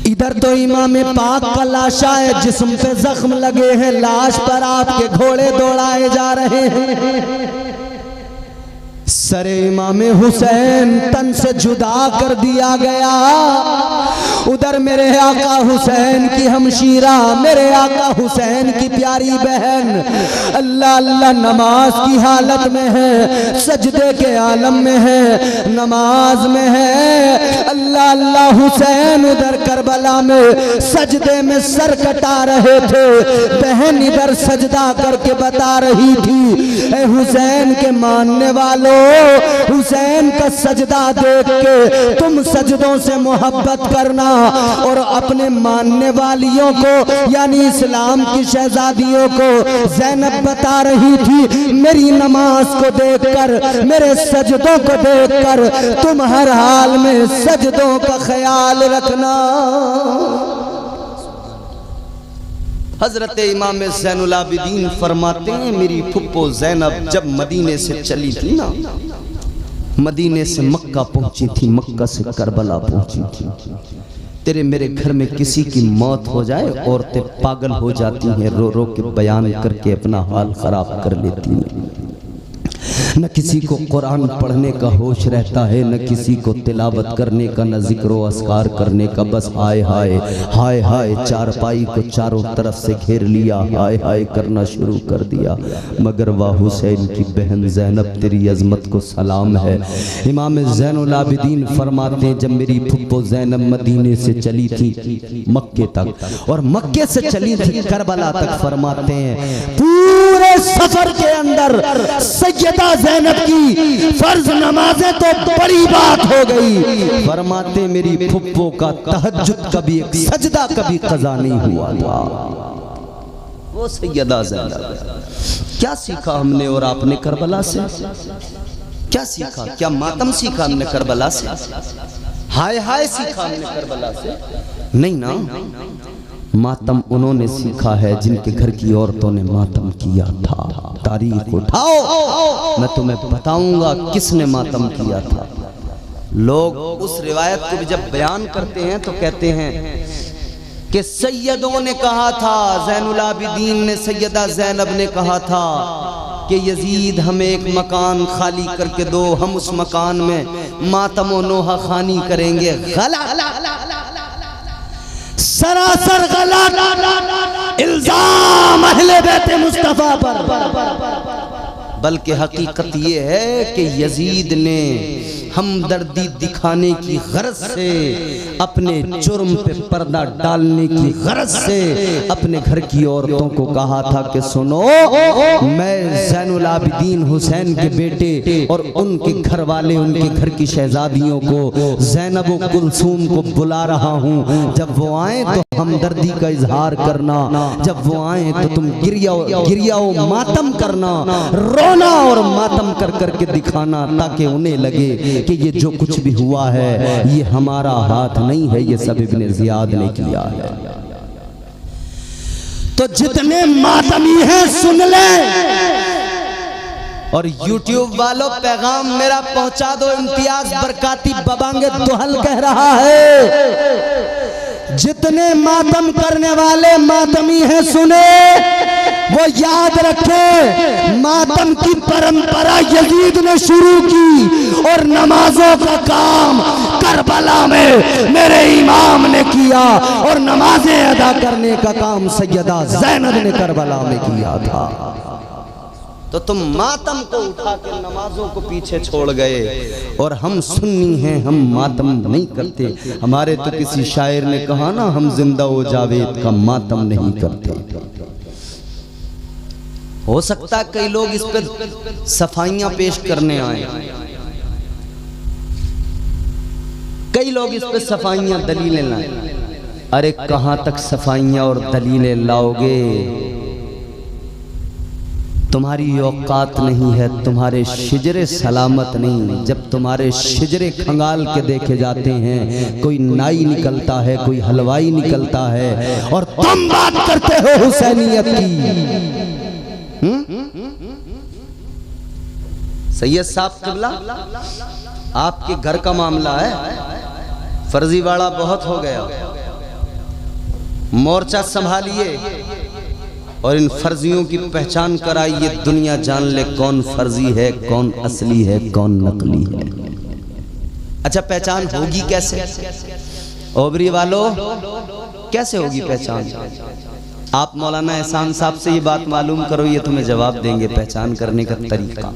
इधर तो इमाम पाक का लाशा है, जिस्म पे जख्म लगे हैं, लाश पर आपके घोड़े दौड़ाए जा रहे हैं। सरे इमाम हुसैन तन से जुदा कर दिया गया। उधर मेरे आका हुसैन की हमशीरा, मेरे आका हुसैन की प्यारी बहन अल्लाह अल्लाह नमाज की हालत में है, सजदे के आलम में है, नमाज में है। अल्लाह अल्लाह हुसैन उधर करबला में सजदे में सर कटा रहे थे। बहन इधर सजदा करके बता रही थी, ए हुसैन के मानने वालों, हुसैन का सजदा देख के तुम सजदों से मोहब्बत करना। और अपने मानने वालियों को यानी इस्लाम की शहजादियों को ज़ैनब बता रही थी, मेरी नमाज को देखकर, मेरे सजदों को देखकर तुम हर हाल में सजदों का ख्याल रखना। हजरत इमाम ज़ैनुल आबिदीन फरमाते हैं, मेरी फुप्पो ज़ैनब जब मदीने से चली थी ना, मदीने से मक्का पहुंची थी, मक्का से करबला पहुंची थी। तेरे मेरे घर में किसी की मौत हो जाए, औरतें पागल हो जाती हैं, रो रो के बयान करके अपना हाल खराब कर लेती हैं। न किसी को कुरान पढ़ने का होश रहता है, न किसी को तिलावत करने का, न जिक्र व अस्कार करने का। बस हाय हाय हाय हाय, चारपाई को चारों तरफ से घेर लिया, हाय हाय करना शुरू कर दिया। मगर वाह हुसैन की बहन ज़ैनब, तेरी अजमत को सलाम है। इमाम ज़ैनुल आबिदीन फरमाते हैं, जब मेरी फुप्पो ज़ैनब मदीने से चली थी मक्के तक, और मक्के से चली थी करबला तक, फरमाते हैं पूरे सफर के अंदर सैयदा ज़ैनब की फर्ज नमाजें तो बड़ी बात हो गई। फरमाते मेरी फुप्पो का तहज्जुद कभी एक सजदा कभी कज़ा नहीं हुआ था। वो सैयदा ज़ैनब, क्या सीखा हमने और आपने करबला से? क्या सीखा? क्या मातम सीखा हमने करबला से? हाय हाय सीखा हमने करबला से? नहीं ना, मातम उन्होंने सीखा है जिनके घर की औरतों ने मातम किया था। तारीख उठाओ, मैं तुम्हें बताऊंगा किसने मातम किया था। लोग उस रिवायत को भी जब बयान करते हैं तो कहते हैं कि सैयदों ने कहा था, ज़ैनुल आबिदीन ने, सैयदा ज़ैनब ने कहा था कि यजीद हमें एक मकान खाली करके दो, हम उस मकान में मातम व नोहा खानी करेंगे। सरासर गलत इल्जाम अहले बैत मुस्तफा पर। बल्कि हकीकत ये है कि यजीद ने हमदर्दी दिखाने की गरज से, अपने जुर्म पे पर्दा डालने की गरज से अपने घर की औरतों को कहा था कि सुनो, मैं ज़ैनुल आबिदीन हुसैन के बेटे और उनके घर वाले, उनके घर की शहजादियों को, ज़ैनब व कुलसूम को बुला रहा हूँ। जब वो आए तो हमदर्दी का इजहार करना, जब वो आए तो तुम गिरिया मातम करना, रोना और मातम कर करके दिखाना, ताकि उन्हें लगे कि ये जो कुछ भी हुआ है ये हमारा हाथ नहीं है, ये सब इब्ने ज़ियाद ने किया है। तो जितने मातमी हैं सुन ले, और YouTube वालों पैगाम मेरा पहुंचा दो। इम्तियाज बरकाती बबांगे दुहल कह रहा है, जितने मातम करने वाले मातमी हैं सुने, वो याद रखे मातम की परंपरा यजीद ने शुरू की, और नमाजों का काम करबला में मेरे इमाम ने किया, और नमाजें अदा करने का काम सैयदा ज़ैनब ने करबला में किया था। तो तुम मातम को उठा के नमाजों को पीछे छोड़ गए, और हम सुन्नी हैं, हम मातम नहीं करते। हमारे तो किसी शायर ने कहा ना, हम जिंदा ओ जावेद का मातम नहीं करते। हो सकता कई लोग इस पर सफाइयां पेश करने आए, कई लोग इस पर सफाइयां दलीलें लाए। अरे कहां तक सफाइयां और दलीलें लाओगे? तुम्हारी औकात नहीं है, तुम्हारे शिजरे सलामत नहीं। जब तुम्हारे शिजरे खंगाल के देखे जाते हैं, कोई नाई निकलता है, कोई हलवाई निकलता है, और तुम बात करते हो हुसैनियत की। सैयद साहब किबला, आपके घर का मामला है, फर्जीवाड़ा बहुत हो गया। मोर्चा संभालिए और इन फर्जियों की पहचान कराइए। दुनिया जान ले कौन फर्जी है, कौन असली है, कौन नकली है। अच्छा, पहचान होगी कैसे? ओबरी वालों, कैसे होगी पहचान? आप मौलाना एहसान साहब से ये बात मालूम करो, ये तुम्हें जवाब देंगे पहचान करने का तरीका।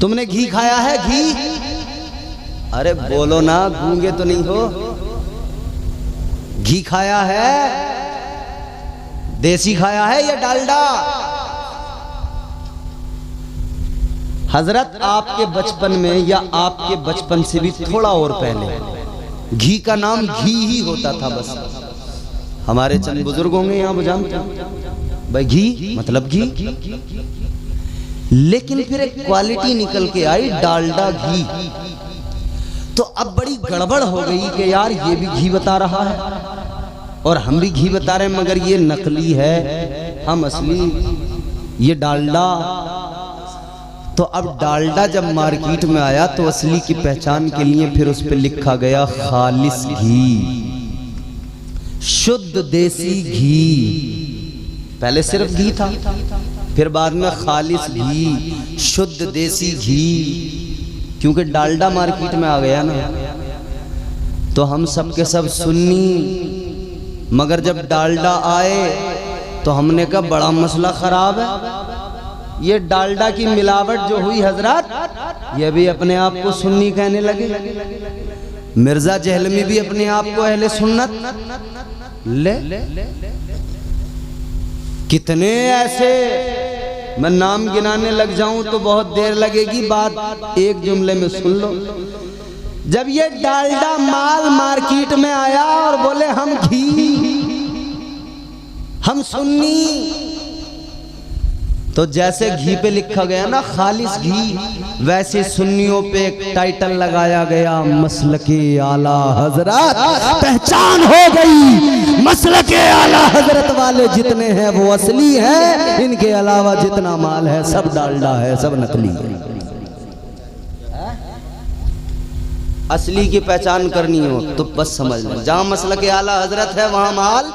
तुमने घी खाया है? घी? अरे बोलो ना, गूंगे तो नहीं हो। घी खाया है? देसी खाया है या डालडा? हजरत, आपके बचपन में या आपके बचपन से भी थोड़ा और पहले घी का नाम घी ही होता था बस। हमारे चंद बुजुर्ग होंगे यहाँ, वो जानते हैं भाई घी मतलब घी। लेकिन फिर एक क्वालिटी निकल के आई, डालडा घी। तो अब बड़ी गड़बड़ हो गई कि यार ये भी घी बता रहा है और हम भी घी बता रहे हैं, मगर ये नकली है, हम असली, ये डालडा। तो अब डालडा जब मार्केट में आया तो असली की पहचान के लिए फिर उस पर लिखा गया खालिस घी, शुद्ध देसी घी। पहले सिर्फ घी था, फिर बाद में खालिस घी, शुद्ध देसी घी। क्योंकि डालडा मार्केट में आ गया ना, तो हम सब के सब सुन्नी, मगर जब डालडा आए तो हमने कहा बड़ा मसला खराब है। ये डालडा की मिलावट जो हुई हजरत, ये भी अपने आप को सुन्नी कहने लगे। मिर्जा जहलमी भी अपने आप को अहले सुन्नत। ले कितने ऐसे, मैं नाम गिनाने लग जाऊं तो बहुत देर लगेगी, बात एक जुमले में सुन लो। जब ये डालडा माल मार्केट में आया और बोले हम घी, हम सुन्नी, तो जैसे घी पे लिखा गया ना खालिस घी, वैसे सुन्नियों पे एक टाइटल लगाया गया, मसलके आला हजरत। पहचान हो गई, मसलके आला हजरत वाले जितने हैं वो असली हैं, इनके अलावा जितना माल है सब डालडा है, सब नकली है। असली की पहचान करनी हो तो बस समझ लो, जहां मसलके आला हजरत है वहां माल।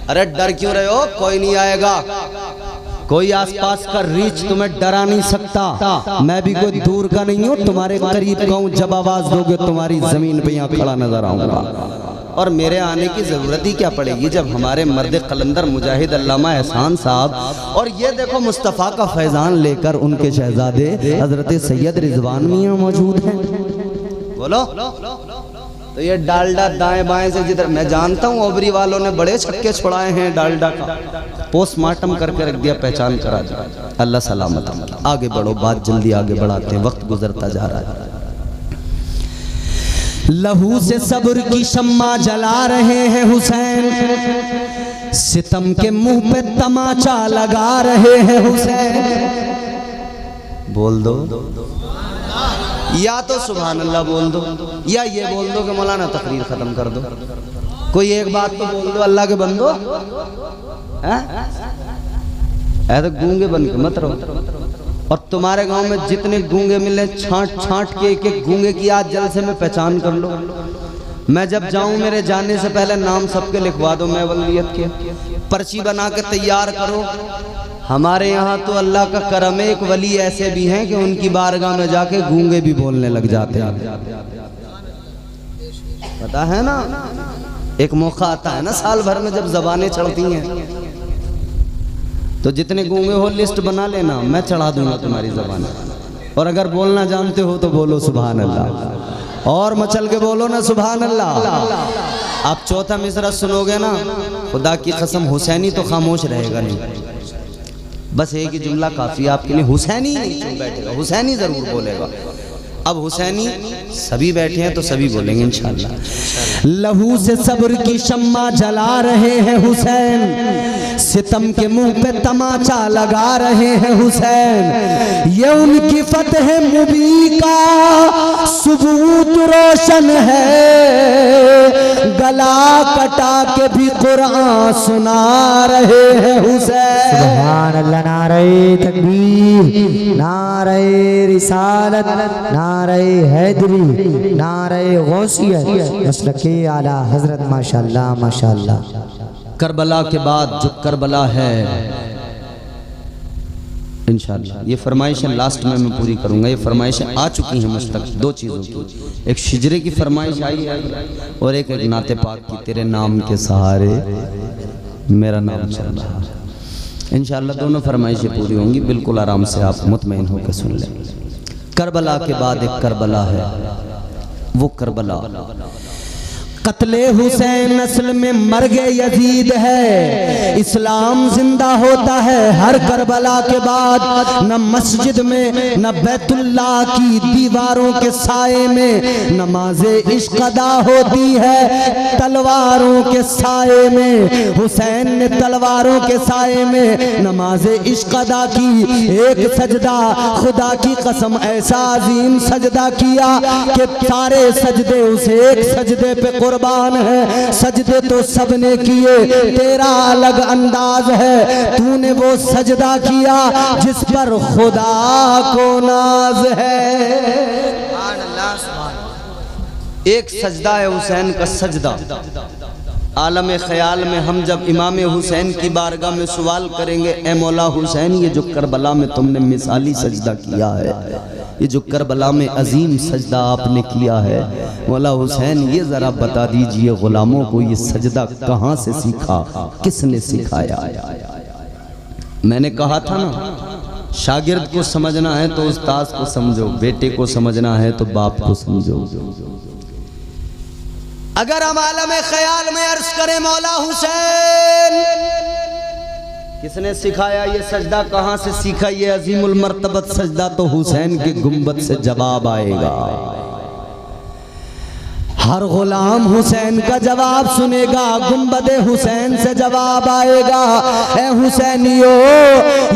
अरे डर क्यों रहे हो, कोई नहीं आएगा, कोई आसपास का रीच तुम्हें डरा नहीं सकता। मैं भी कोई दूर का नहीं हूँ, तुम्हारे करीब का हूँ। जब आवाज दोगे तुम्हारी जमीन पे यहाँ खड़ा नजर आऊंगा, और मेरे आने की जरूरत ही क्या पड़ेगी जब हमारे मर्द कलंदर मुजाहिद अल्लामा एहसान साहब और ये देखो मुस्तफ़ा का फैजान लेकर उनके शहजादे हजरत सैयद रिजवान मियां मौजूद हैं। बोलो, तो ये डालडा दाएं बाएं से जिधर, मैं जानता हूँ ओबरी वालों ने बड़े छक्के छुड़ाए हैं डालडा का, पोस्टमार्टम करके रख दिया, पहचान करा दिया। अल्लाह सलामत। आगे बढ़ो, बात जल्दी आगे बढ़ाते हैं, वक्त गुजरता जा रहा है। लहू से सब्र की शम्मा जला रहे हैं हुसैन, सितम के मुंह पे तमाचा लगा रहे हैं हुसैन। बोल दो, या तो सुभान अल्लाह बोल दो, या ये बोल दो कि मौलाना तकरीर खत्म कर दो। कोई एक बात तो बोल दो अल्लाह के बंदो। ऐसे गूंगे बन के मत रहो। और तुम्हारे गांव में जितने गूंगे मिले, छांट छांट के एक एक गूंगे की आज जल से में पहचान कर लो। मैं जब जाऊं मेरे जाने से पहले नाम सबके लिखवा दो, मैं वलीयत के पर्ची बना के तैयार करो। हमारे यहाँ तो अल्लाह का करम है, एक वली ऐसे भी हैं कि उनकी बारगाह में जाके गूंगे भी बोलने लग जाते हैं। पता है ना, एक मौका आता है ना साल भर में जब जबानें चढ़ती हैं, तो जितने गूंगे हो लिस्ट बना लेना, मैं चढ़ा दूंगा तुम्हारी जबान। और अगर बोलना जानते हो तो बोलो सुभान अल्लाह, और मचल के बोलो ना सुभान अल्लाह। आप चौथा मिसरा सुनोगे ना, खुदा की कसम हुसैनी तो खामोश रहेगा नहीं, बस एक ही जुमला काफी आपके लिए, हुसैनी नहीं चुप बैठेगा, हुसैनी जरूर बोलेगा। अब हुसैनी सभी बैठे हैं तो सभी बोलेंगे इंशाअल्लाह। लहू से सब्र की शम्मा जला रहे हैं हुसैन, सितम के मुंह पे तमाचा लगा रहे हैं हुसैन। ये उनकी फतह मुबी का सबूत रोशन है, गला कटा के भी कुरान सुना रहे हैं हुसैन। सुभान अल्लाह। नारे तकबीर, नारे रिसालत, नारे हैदरी, नारे गौसियत, मसलके आला हजरत। माशाअल्लाह माशाअल्लाह। करबला के बाद जो करबला है इंशाअल्लाह, ये फरमाइशें लास्ट में मैं पूरी करूंगा। ये फरमाइशें आ चुकी हैं मुझ तक दो चीज़ों की, एक शिजरे की फरमाइश आई है और एक नाते पाक की, तेरे नाम के सहारे मेरा नाम चल रहा है। इंशाअल्लाह दोनों फरमाइशें पूरी होंगी, बिल्कुल आराम से आप मुतमईन होकर सुन लें। करबला के बाद एक करबला है, वो करबला कत्ले हुसैन नस्ल में मर गए यजीद है। इस्लाम जिंदा होता है हर करबला के बाद। न मस्जिद में न बैतुल्लाह की दीवारों के साए में नमाज़े इश्क अदा होती है तलवारों के साए में। हुसैन ने तलवारों के साए में नमाज़े इश्क अदा की। एक सजदा खुदा की कसम ऐसा अजीम सजदा किया कि सारे सजदे उस एक सजदे पे कुर्बान है। सजदे तो सबने किए, तेरा अलग अंदाज है। तूने वो सजदा किया जिस पर खुदा को नाज है। एक सजदा है हुसैन का सजदा। आलम ख्याल में हम जब इमाम हुसैन की बारगाह में सवाल करेंगे, ए मौला हुसैन ये जो करबला में तुमने मिसाली सजदा किया है, ये जो करबला में अजीम सजदा आपने किया है, मौला हुसैन ये ज़रा बता दीजिए गुलामों को ये सजदा कहाँ से सीखा, किसने सिखाया। मैंने कहा था ना, शागिर्द को समझना है तो उस्ताद को समझो, बेटे को समझना है तो बाप को समझो। अगर हम आलम ख्याल में अर्ज करें मौला हुसैन किसने सिखाया, ये सजदा कहाँ से सीखा, ये अजीमुल मर्तबत सजदा, तो हुसैन के गुंबद से जवाब आएगा। हर गुलाम हुसैन का जवाब सुनेगा, गुंबदे हुसैन से जवाब आएगा। ए हुसैनियो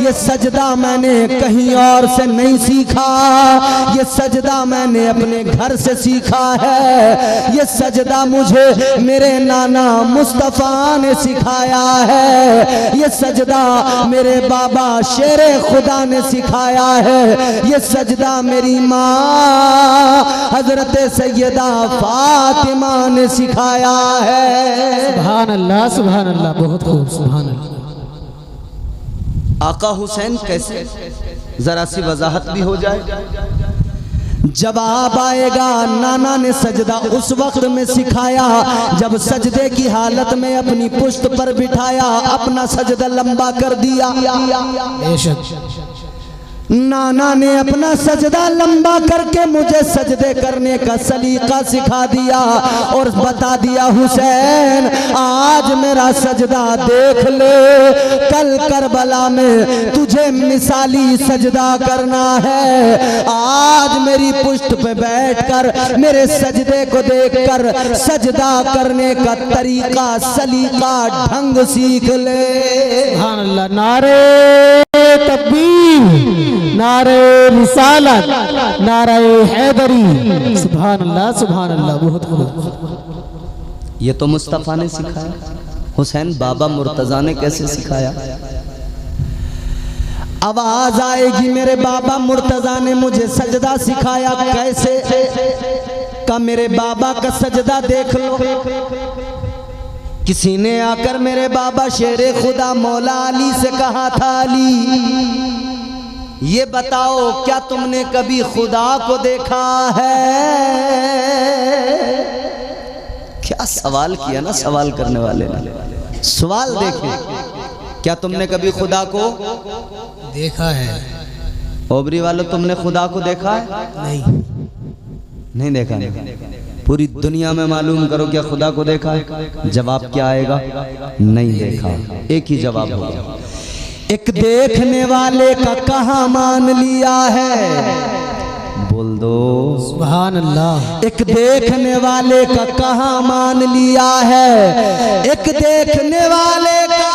ये सजदा मैंने कहीं और से नहीं सीखा, ये सजदा मैंने अपने घर से सीखा है। ये सजदा मुझे मेरे नाना मुस्तफ़ा ने सिखाया है। ये सजदा मेरे बाबा शेरे खुदा ने सिखाया है। ये सजदा मेरी माँ हजरत सैयदा फातिमा ने सिखाया है। सुभान अल्लाह सुभान अल्लाह, बहुत खूब सुभान अल्लाह। आका हुसैन कैसे, जरा सी वजाहत भी हो जाए। जवाब आएगा, नाना ने सजदा उस वक्त में सिखाया जब सजदे की हालत में अपनी पुश्त पर बिठाया, अपना सजदा लंबा कर दिया। नाना ने अपना सजदा लंबा करके मुझे सजदे करने का सलीका सिखा दिया और बता दिया, हुसैन आज मेरा सजदा देख ले, कल करबला में तुझे मिसाली सजदा करना है। आज मेरी पुश्त पे बैठकर मेरे सजदे को देखकर सजदा करने का तरीका सलीका ढंग सीख ले। सुभान अल्लाह। नारे तकबीर, नारे रिसालत, नारे हैदरी। सुभान अल्लाह सुभान अल्लाह, बहुत खूब। ये तो मुस्तफ़ा ने सिखाया, हुसैन बाबा मुर्तज़ा ने कैसे सिखाया। आवाज आएगी मेरे बाबा मुर्तज़ा ने मुझे सजदा सिखाया, कैसे का मेरे बाबा का सजदा देख लो। किसी ने आकर मेरे बाबा शेरे खुदा मौला अली से कहा था, अली ये बताओ क्या तुमने कभी खुदा को देखा है। क्या सवाल किया ना सवाल करने वाले ने, सवाल देखे, क्या तुमने कभी खुदा को देखा है। ओबरी वालों तुमने खुदा को देखा है? नहीं देखा। पूरी दुनिया में मालूम करो क्या खुदा को देखा है। जवाब क्या आएगा? नहीं देखा। एक ही जवाब होगा, एक देखने वाले का कहाँ मान लिया है। बोल दो सुभान अल्लाह। एक देखने वाले का कहाँ मान लिया है, एक देखने वाले का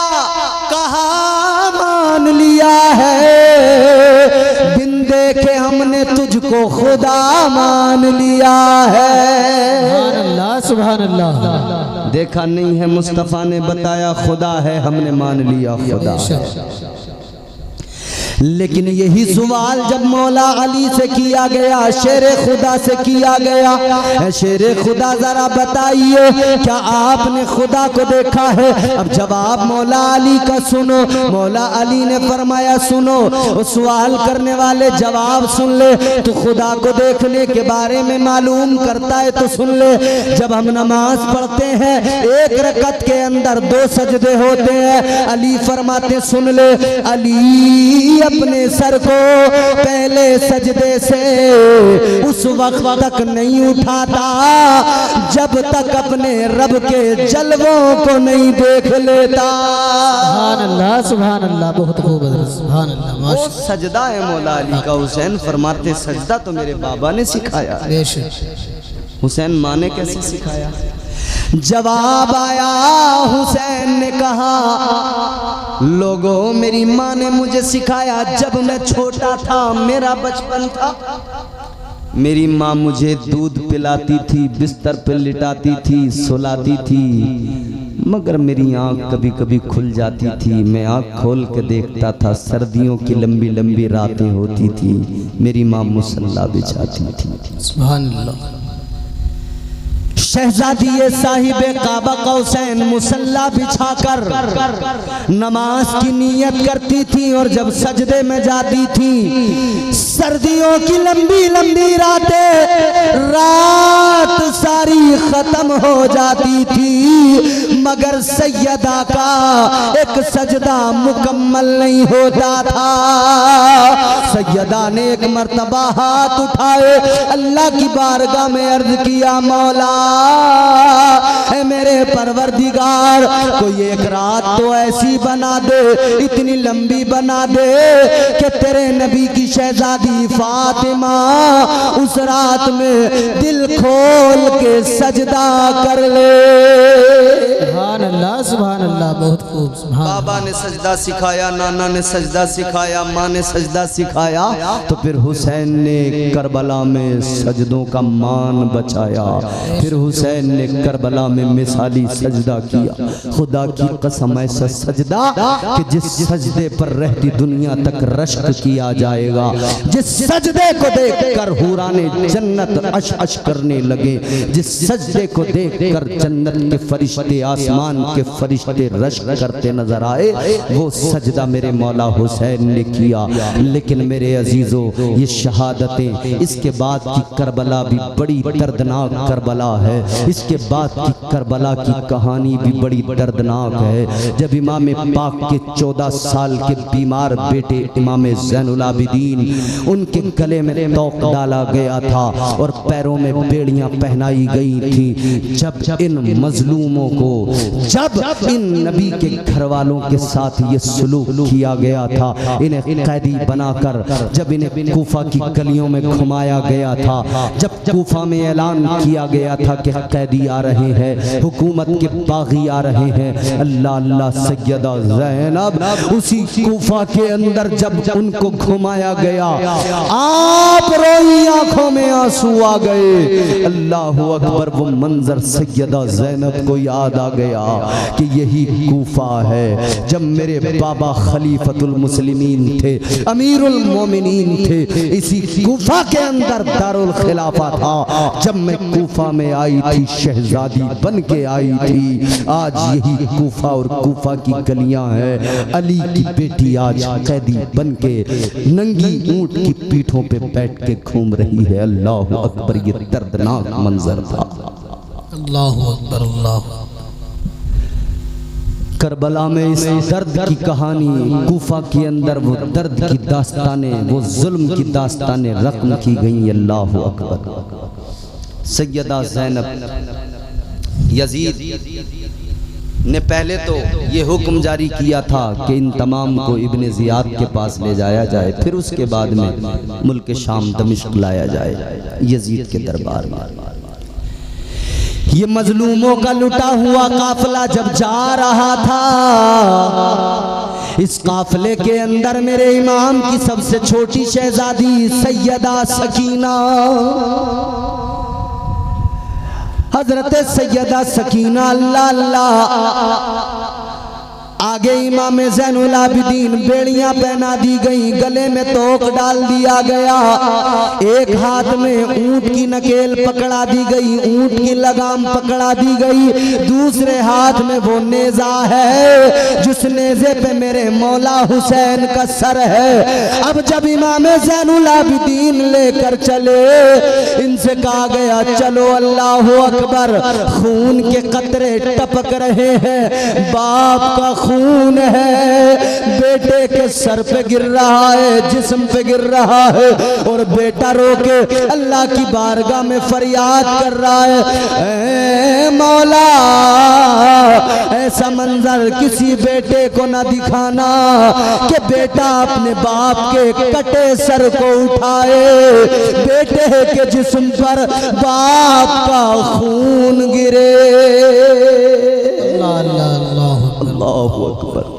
कहाँ मान लिया है। बिन देखे हमने तुझको जिसको खुदा मान लिया है। सुभान अल्लाह। देखा नहीं है मुस्तफ़ा ने बताया खुदा है, हमने मान लिया खुदा। लेकिन यही सवाल जब मौला अली से किया गया, शेर खुदा से किया गया, शेर खुदा जरा बताइए क्या आपने खुदा को देखा है? अब जवाब मौला अली का सुनो। मौला अली ने फरमाया सुनो, सवाल करने वाले जवाब सुन ले। तो खुदा को देखने के बारे में मालूम करता है तो सुन ले। जब हम नमाज पढ़ते हैं एक रकत के अंदर 2 सजदे होते हैं। अली फरमाते सुन ले, अली अपने सर को पहले सजदे से उस वक्त तक नहीं उठाता जब तक अपने रब के जलवों को नहीं देख लेता। सुभान अल्लाह, सुभान अल्लाह, बहुत खूब है, सुभान अल्लाह। वो सजदा है मौला अली का। हुसैन फरमाते सजदा तो मेरे बाबा ने सिखाया। हुसैन माँ ने कैसे सिखाया? जवाब आया, हुसैन ने कहा लोगों मेरी माँ ने मुझे सिखाया जब मैं छोटा था, मेरा बचपन था। मेरी माँ मुझे दूध पिलाती थी, बिस्तर पर लिटाती थी, सुलाती थी, मगर मेरी आँख कभी कभी खुल जाती थी। मैं आँख खोल के देखता था, सर्दियों की लंबी लंबी रातें होती थी, मेरी माँ मुसल्ला बिछाती थी। सुभान अल्लाह। शहजादी साहिबे काबा हुसैन मुसल्ला बिछाकर नमाज की नीयत करती थी और जब सजदे में जाती थी, सर्दियों की लंबी लंबी रातें, रात सारी खत्म हो जाती थी मगर सैयदा का एक सजदा मुकम्मल नहीं होता था। सैयदा ने एक मर्तबा हाथ उठाए, अल्लाह की बारगाह में अर्ज किया, मौला है मेरे परवरदिगार, कोई एक रात तो ऐसी बना दे, इतनी लंबी बना दे कि तेरे नबी की शहजादी फातिमा उस रात में दिल खोल के सजदा कर ले। सुभान अल्लाह, सुभान अल्लाह, बहुत खूब। बाबा ने सजदा सिखाया, नाना ने सजदा सिखाया, माँ ने सजदा सिखाया, तो फिर हुसैन ने करबला में सजदों का मान बचाया। फिर हुसैन ने करबला में मिसाली सजदा किया। खुदा की कसम ऐसा सजदा कि जिस सजदे पर रहती दुनिया तक रश्क किया जाएगा, जिस सजदे को देखकर हुराने जन्नत अश अश करने लगे, जिस सजदे को देखकर जन्नत के फरिश्ते, आसमान के फरिश्ते रश्क करते नजर आए, वो सजदा मेरे मौला हुसैन ने किया। लेकिन मेरे अजीजों, ये शहादतें, इसके बाद की करबला भी बड़ी दर्दनाक करबला है। इसके बाद की करबला की कहानी भी बड़ी दर्दनाक है। जब इमाम पाक के 14 साल के बीमार बेटे इमाम ज़ैनुल आबिदीन, उनके गले में तोक डाला गया था और पैरों में बेड़ियां पहनाई गई थी। जब इन मजलूमों को, जब इन नबी के घर वालों के साथ ये सलूक किया गया था, इन्हें कैदी बनाकर जब इन्हें कूफा की गलियों में घुमाया गया था, जब कूफा में ऐलान किया गया था कि कैदी आ रहे हैं, हुकूमत के बागी आ रहे हैं, अल्लाह अल्लाह, सैयदा ज़ैनब उसी कूफा के अंदर जब उनको घुमाया गया, आप रोई, आंखों में आंसू आ गए। अल्लाह अकबर, वो मंजर सैयदा ज़ैनब को याद आ गया कि यही कूफा है जब मेरे बाबा खलीफतुल मुस्लिमीन थे, अमीरुल मोमिनीन थे। इसी कूफा के अंदर दारुल खिलाफा था। जब मैं कूफा में आई थी, शहजादी बन के आई थी। आज यही कूफा और कूफा की गलियां हैं। अली की बेटी आज कैदी बन के नंगी ऊंट की पीठों पे बैठ के घूम रही है। अल्लाह अकबर, ये दर्दनाक मंजर था। अल्लाह अकबर, अल्लाह। करबला में इस दर्द की कहानी, कूफा के अंदर वो दर्द की दास्तानें, वो जुल्म की दास्तानें रक़म की गई। अल्लाह अकबर। सैयदा ज़ैनब, यजीद ने पहले तो ये हुक्म जारी किया था कि इन तमाम को इब्ने ज़ियाद के पास ले जाया जाए, फिर उसके बाद में मुल्क शाम दमिश्क लाया जाए यजीद के दरबार में। ये मजलूमों का लुटा हुआ काफिला जब जा रहा था, इस काफिले के अंदर मेरे इमाम की सबसे छोटी शहजादी सैयदा सकीना, हजरत सैयदा सकीना अल्लाह अल्लाह, आगे इमाम ज़ैनुल आबिदीन बेड़ियां पहना दी गई, गले में तोक डाल दिया गया, एक हाथ में ऊंट की नकेल पकड़ा दी गई, ऊंट की लगाम पकड़ा दी गई, दूसरे हाथ में वो नेजा है जिस नेजे पे मेरे मौला हुसैन का सर है। अब जब इमाम ज़ैनुल आबिदीन लेकर चले, इनसे कहा गया चलो अल्लाह अकबर, खून के कतरे टपक रहे हैं, बाप का खून है, बेटे के सर पे गिर रहा है, जिस्म पे गिर रहा है, और बेटा रो के अल्लाह की बारगाह में फरियाद कर रहा है, ऐ मौला ऐसा मंजर किसी बेटे को ना दिखाना कि बेटा अपने बाप के कटे सर को उठाए, बेटे के जिस्म पर बाप का खून गिरे। अल्लाहु अकबर।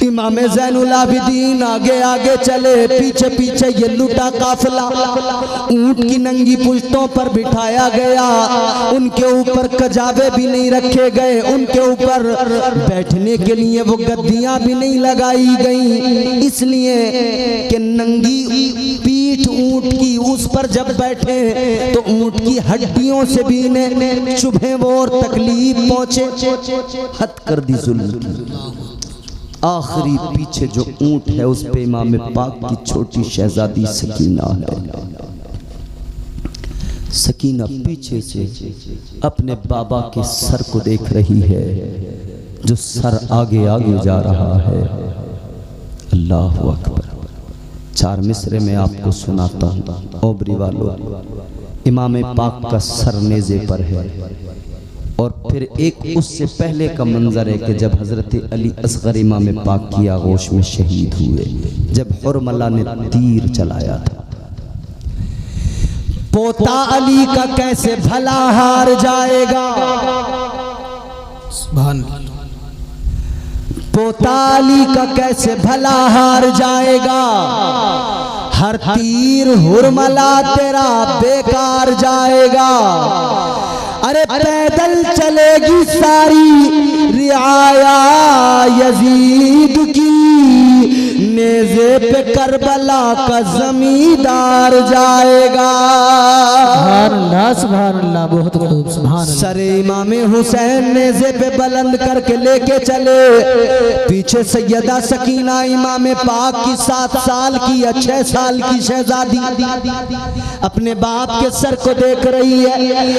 इमाम ज़ैनुल आबिदीन आगे आगे चले, पीछे पीछे ये लुटा काफिला, ऊंट की नंगी पुश्तों पर बिठाया गया, उनके ऊपर कजाबे भी नहीं रखे गए, उनके ऊपर बैठने के लिए वो गद्दियां भी नहीं लगाई गई, इसलिए कि नंगी पीठ ऊंट की, उस पर जब बैठे तो ऊंट की हड्डियों से भी इन्हें चुभे वो और तकलीफ पहुंचे, हद कर दी जुल्म की। आखिरी पीछे जो ऊंट है उस पे इमाम पाक की छोटी शहजादी सकीना है। सकीना पीछे से अपने बाबा के सर को देख रही है, जो सर आगे आगे जा रहा है। अल्लाह अकबर। चार मिसरे में आपको सुनाता हूँ ओबरी वालों। इमाम पाक का सर नेज़े पर है, और फिर एक उससे पहले का मंजर है कि जब हजरत अली असगर इमाम पाक की आगोश में शहीद हुए, जब हुरमला ने तीर चलाया था। पोता अली का कैसे भला हार जाएगा, पोता अली का कैसे भला हार जाएगा, हर तीर हुरमला तेरा बेकार जाएगा। अरे पैदल चलेगी सारी रियाया यजीद की, नेज़े पे करबला का जमींदार जाएगा। सुभान अल्लाह, बहुत खूब सुभान अल्लाह। सरे इमाम हुसैन नेज़े पे बुलंद करके लेके चले, पीछे सैयदा सकीना इमाम पाक की 7 साल की या 6 साल की शहजादी अपने बाप के सर को देख रही है,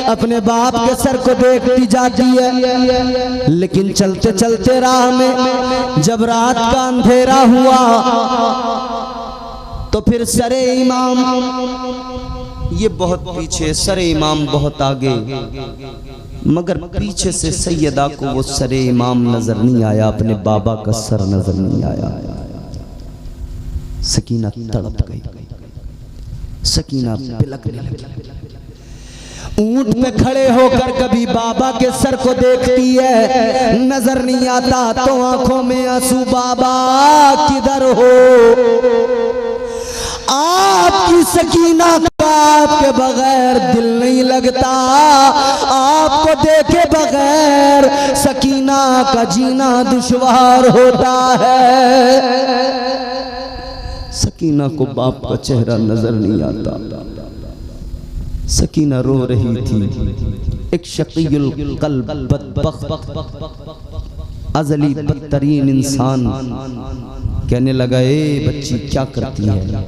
अपने बाप के सर को देखती जाती है। लेकिन चलते चलते राह में जब रात का अंधेरा हुआ तो फिर सरे इमाम, ये बहुत पीछे, सरे इमाम बहुत आगे, मगर पीछे से सैयदा को वो सरे इमाम नजर नहीं आया, अपने बाबा का सर नजर नहीं आया। सकीना तड़प गई, सकीना बिलकने लगी। ऊंट पे खड़े होकर कभी बाबा के सर को देखती है, नजर नहीं आता तो आंखों में आंसू, बाबा किधर हो, आपकी सकीना का आपके बगैर दिल नहीं लगता, आपको देखे बगैर सकीना का जीना दुश्वार होता है। सकीना को बाप का चेहरा नजर नहीं आता, सकीना रो रही थी। एक शकीयुल कल्ब बदबख्त अज़ली बदतरीन इंसान कहने लगा, ए बच्ची क्या करती है।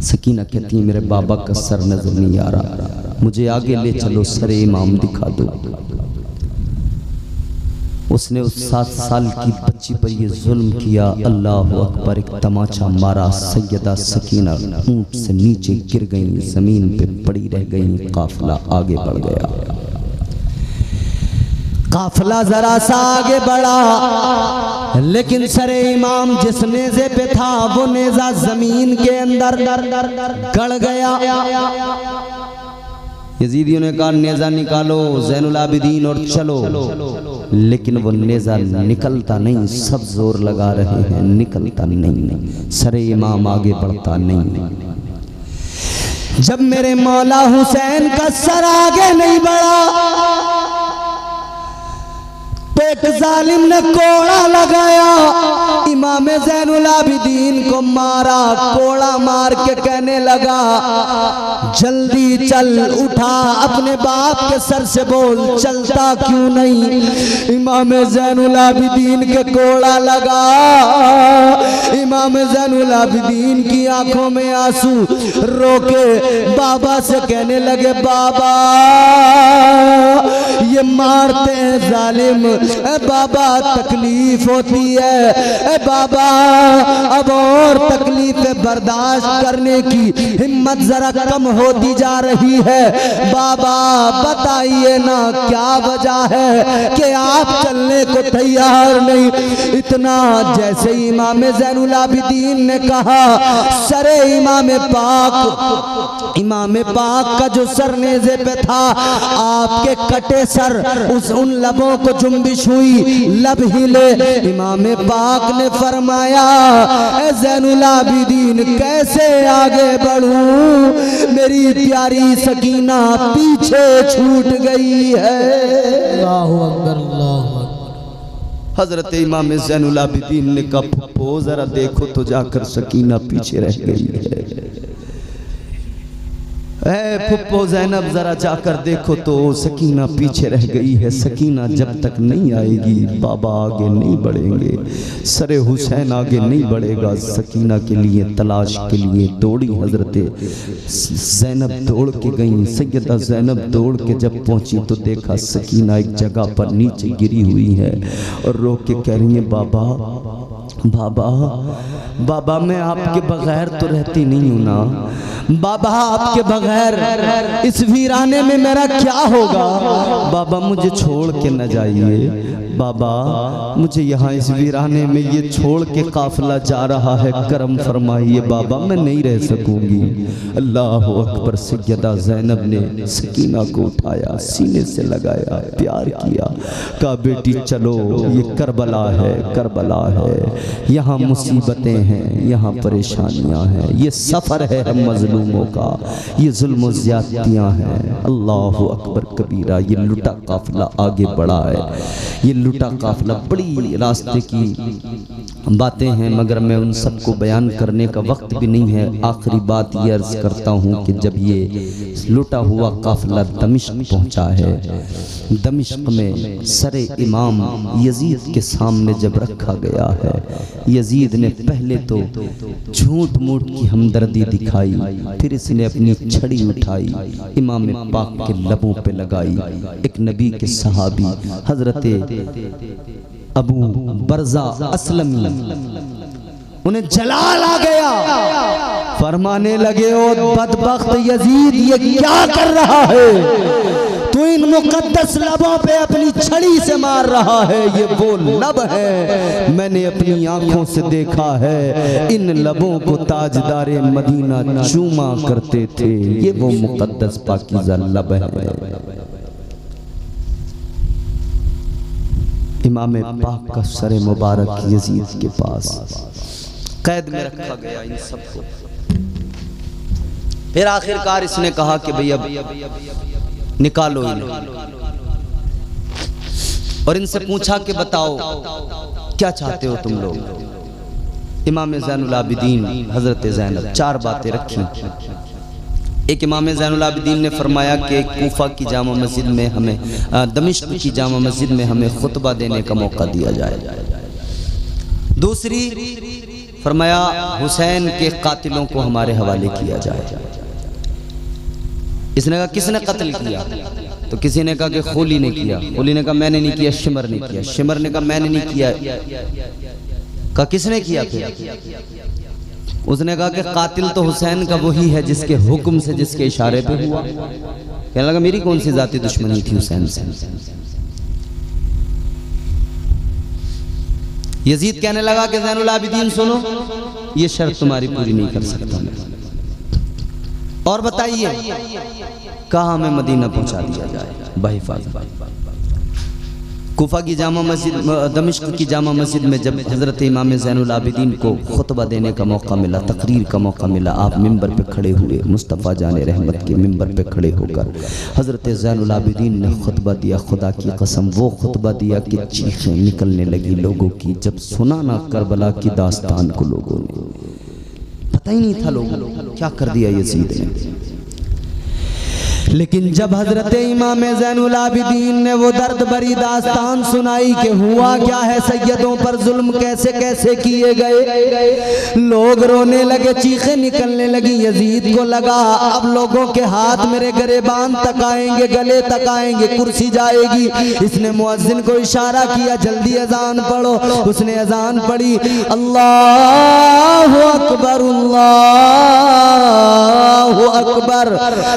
सकीना कहती है, मेरे बाबा का सर नजर नहीं आ रहा, मुझे आगे ले चलो, सरे इमाम दिखा दो। उसने उस 7 साल की बच्ची पर ये जुल्म किया। अल्लाह अकबर। एक तमाचा मारा, सैयदा सकीना ऊंट से नीचे गिर गई, जमीन पे पड़ी रह गई। काफिला आगे बढ़ गया। काफिला जरा सा आगे बढ़ा, लेकिन सरे इमाम जिस नेज़े पे था वो नेज़ा जमीन के अंदर गड़ गया। यजीदियों ने कहा नेज़ा निकालो ज़ैनुल आबिदीन और चलो, लेकिन वो नेज़ा निकलता नहीं, सब जोर लगा रहे हैं, निकलता नहीं, सरे इमाम आगे बढ़ता नहीं। जब मेरे मौला हुसैन का सर आगे नहीं बढ़ा तो एक जालिम ने कोड़ा लगाया, इमाम ज़ैनुल आबिदीन को मारा, कोड़ा मार के कहने लगा जल्दी चल, उठा, अपने बाप के सर से बोल, चलता क्यों नहीं। इमाम ज़ैनुल आबिदीन के कोड़ा लगा, इमाम ज़ैनुल आबिदीन की आंखों में आंसू, रोके बाबा से कहने लगे बाबा ये मारते हैं जालिम, ए बाबा तकलीफ होती है, ए बाबा अब और तकलीफें बर्दाश्त करने की हिम्मत जरा कम होती जा रही है, बाबा बताइए ना क्या वजह है कि आप चलने को तैयार नहीं। इतना जैसे इमाम ज़ैनुल आबिदीन ने कहा, सरे इमाम पाक का जो सर नेज़े पे था, आपके कटे सर उस उन लबों को जुम्बिश हुई, लब हिले। इमाम पाक ने फरमाया ए ज़ैनुल आबिदीन कैसे आगे बढ़ूं, मेरी प्यारी सकीना पीछे छूट गई है। अल्लाहु अकबर, अल्लाहु अकबर। हजरत इमाम ज़ैनुल आबिदीन ने कहा फुप्पो जरा देखो तो जाकर सकीना पीछे रह गई है। फुप्पो ज़ैनब जरा जाकर देखो तो सकीना पीछे रह गई है। सकीना जब तक नहीं आएगी बाबा आगे नहीं बढ़ेंगे, सरे हुसैन आगे नहीं बढ़ेगा। सकीना के लिए तलाश के लिए दौड़ी हजरत ज़ैनब, दौड़ के गई। सैयदा ज़ैनब दौड़ के जब पहुंची तो देखा सकीना एक जगह पर नीचे गिरी हुई है और रो के कह रही है बाबा बाबा बाबा मैं आपके बगैर तो रहती नहीं हूँ ना, बाबा आपके बगैर इस वीराने में मेरा क्या होगा, बाबा मुझे छोड़ के न जाइए, बाबा मुझे यहाँ इस वीराने में ये छोड़ के काफिला जा रहा है, करम फरमाइए बाबा मैं नहीं रह सकूंगी। अल्लाह अकबर। सैयदा ज़ैनब ने सकीना को उठाया, सीने से लगाया, प्यार किया, कहा बेटी चलो ये करबला है, करबला है, यहाँ मुसीबतें हैं, यहाँ परेशानियाँ हैं, ये सफ़र है हम मजलूमों का, ये जुल्म ज़्यादतियाँ हैं। अल्लाह अकबर कबीरा। ये लुटा काफिला आगे बढ़ा है, ये लुटा काफिला। बड़ी रास्ते की बातें हैं मगर मैं उन सबको बयान करने का वक्त भी नहीं है। आखिरी बात ये अर्ज करता हूँ कि जब ये लुटा हुआ काफिला दमिश्क पहुँचा है, दमिश्क में सरे इमाम यजीद के सामने जब रखा गया है, यजीद ने पहले तो झूठ मूठ की हमदर्दी दिखाई, फिर इसने अपनी छड़ी उठाई, इमाम पाक के लबों पे लगाई। एक नबी के सहाबी हजरत अबू बरजा असलमी, उन्हें जलाल आ गया, फरमाने लगे ओ बदबख्त यजीद ये क्या कर रहा है, तू इन मुकद्दस लबों पे अपनी छड़ी से मार रहा है। ये वो लब है मैंने अपनी आंखों से देखा है, इन लबों को ताजदारे मदीना चूमा करते थे, ये वो मुकद्दस पाकीज़ा लब है। इमाम पाक का सरे मुबारक यजीद के पास कैद में रखा गया इन सबको। फिर आखिरकार इसने कहा कि भाई अब निकालो इन्हें, और इनसे पूछा कि बताओ क्या चाहते हो तुम लोग। इमाम ज़ैनुल आबिदीन हजरत ज़ैनब चार बातें रखी। एक इमाम ज़ैनुल आबिदीन ने फरमाया कि कूफा की जामा मस्जिद में हमें, दमिश्क की जामा मस्जिद में हमें खुतबा देने का मौका दिया जाए। दूसरी फरमाया हुसैन के कातिलों को हमारे हवाले किया जाए। इसने कहा किसने कत्ल किया, तो किसी ने कहा कि खोली ने किया, खोली ने कहा मैंने नहीं किया, शिमर ने किया, शिमर ने कहा मैंने नहीं किया, कहा किसने किया, फिर उसने कहा कि कातिल तो हुसैन का वही है जिसके हुक्म से, जिसके इशारे पे हुआ। कहने लगा मेरी कौन सी जाती दुश्मनी थी हुसैन से। यजीद कहने लगा कि ज़ैनुल आबिदीन सुनो, ये शर्त तुम्हारी पूरी नहीं कर सकता मैं। ज़ैनुल आबिदीन ने कहा कि मैं तुम्हारी शर्त पूरी नहीं कर सकता, मैं तुम्हारी शर्त पूरी नहीं कर सकता। यजीद कहने लगा कि ज़ैनुल आबिदीन सुनो, ये शर्त तुम्हारी पूरी नहीं कर सकता मैं। ज़ैनुल आबिदीन ने कहा कि ज़ैनुल आबिदीन सुनो, ये शर्त तुम्हारी पूरी नहीं कर सकता मैं। और बताइए कहाँ हमें मदीना पहुंचा दिया जाए बहिफाजत। कुफा की जामा मस्जिद, दमिश्क की जामा मस्जिद में जब हज़रत इमाम ज़ैनुल आबिदीन को खुतबा देने का मौका मिला, तकरीर का मौका मिला, आप मिंबर पे खड़े हुए। मुस्तफ़ा जाने रहमत के मिंबर पे खड़े होकर हज़रत ज़ैनुल आबिदीन ने खुतबा दिया। खुदा की कसम वो खुतबा दिया कि चीखें निकलने लगी लोगों की। जब सुना ना करबला की दास्तान को लोगों ने, पता ही नहीं था लोगों क्या कर दिया यजीद ने। लेकिन जब हजरत इमाम ज़ैनुल आबिदीन ने वो दर्द भरी दास्तान सुनाई कि हुआ क्या है, सैयदों पर जुल्म कैसे कैसे किए गए, लोग रोने लगे, चीखें निकलने लगी। यजीद को लगा अब लोगों के हाथ मेरे गिरेबान तक आएंगे, गले तक आएंगे, कुर्सी जाएगी। इसने मुअज्जिन को इशारा किया जल्दी अजान पढ़ो। उसने अजान पढ़ी, अल्लाहु अकबर अल्लाहु अकबर।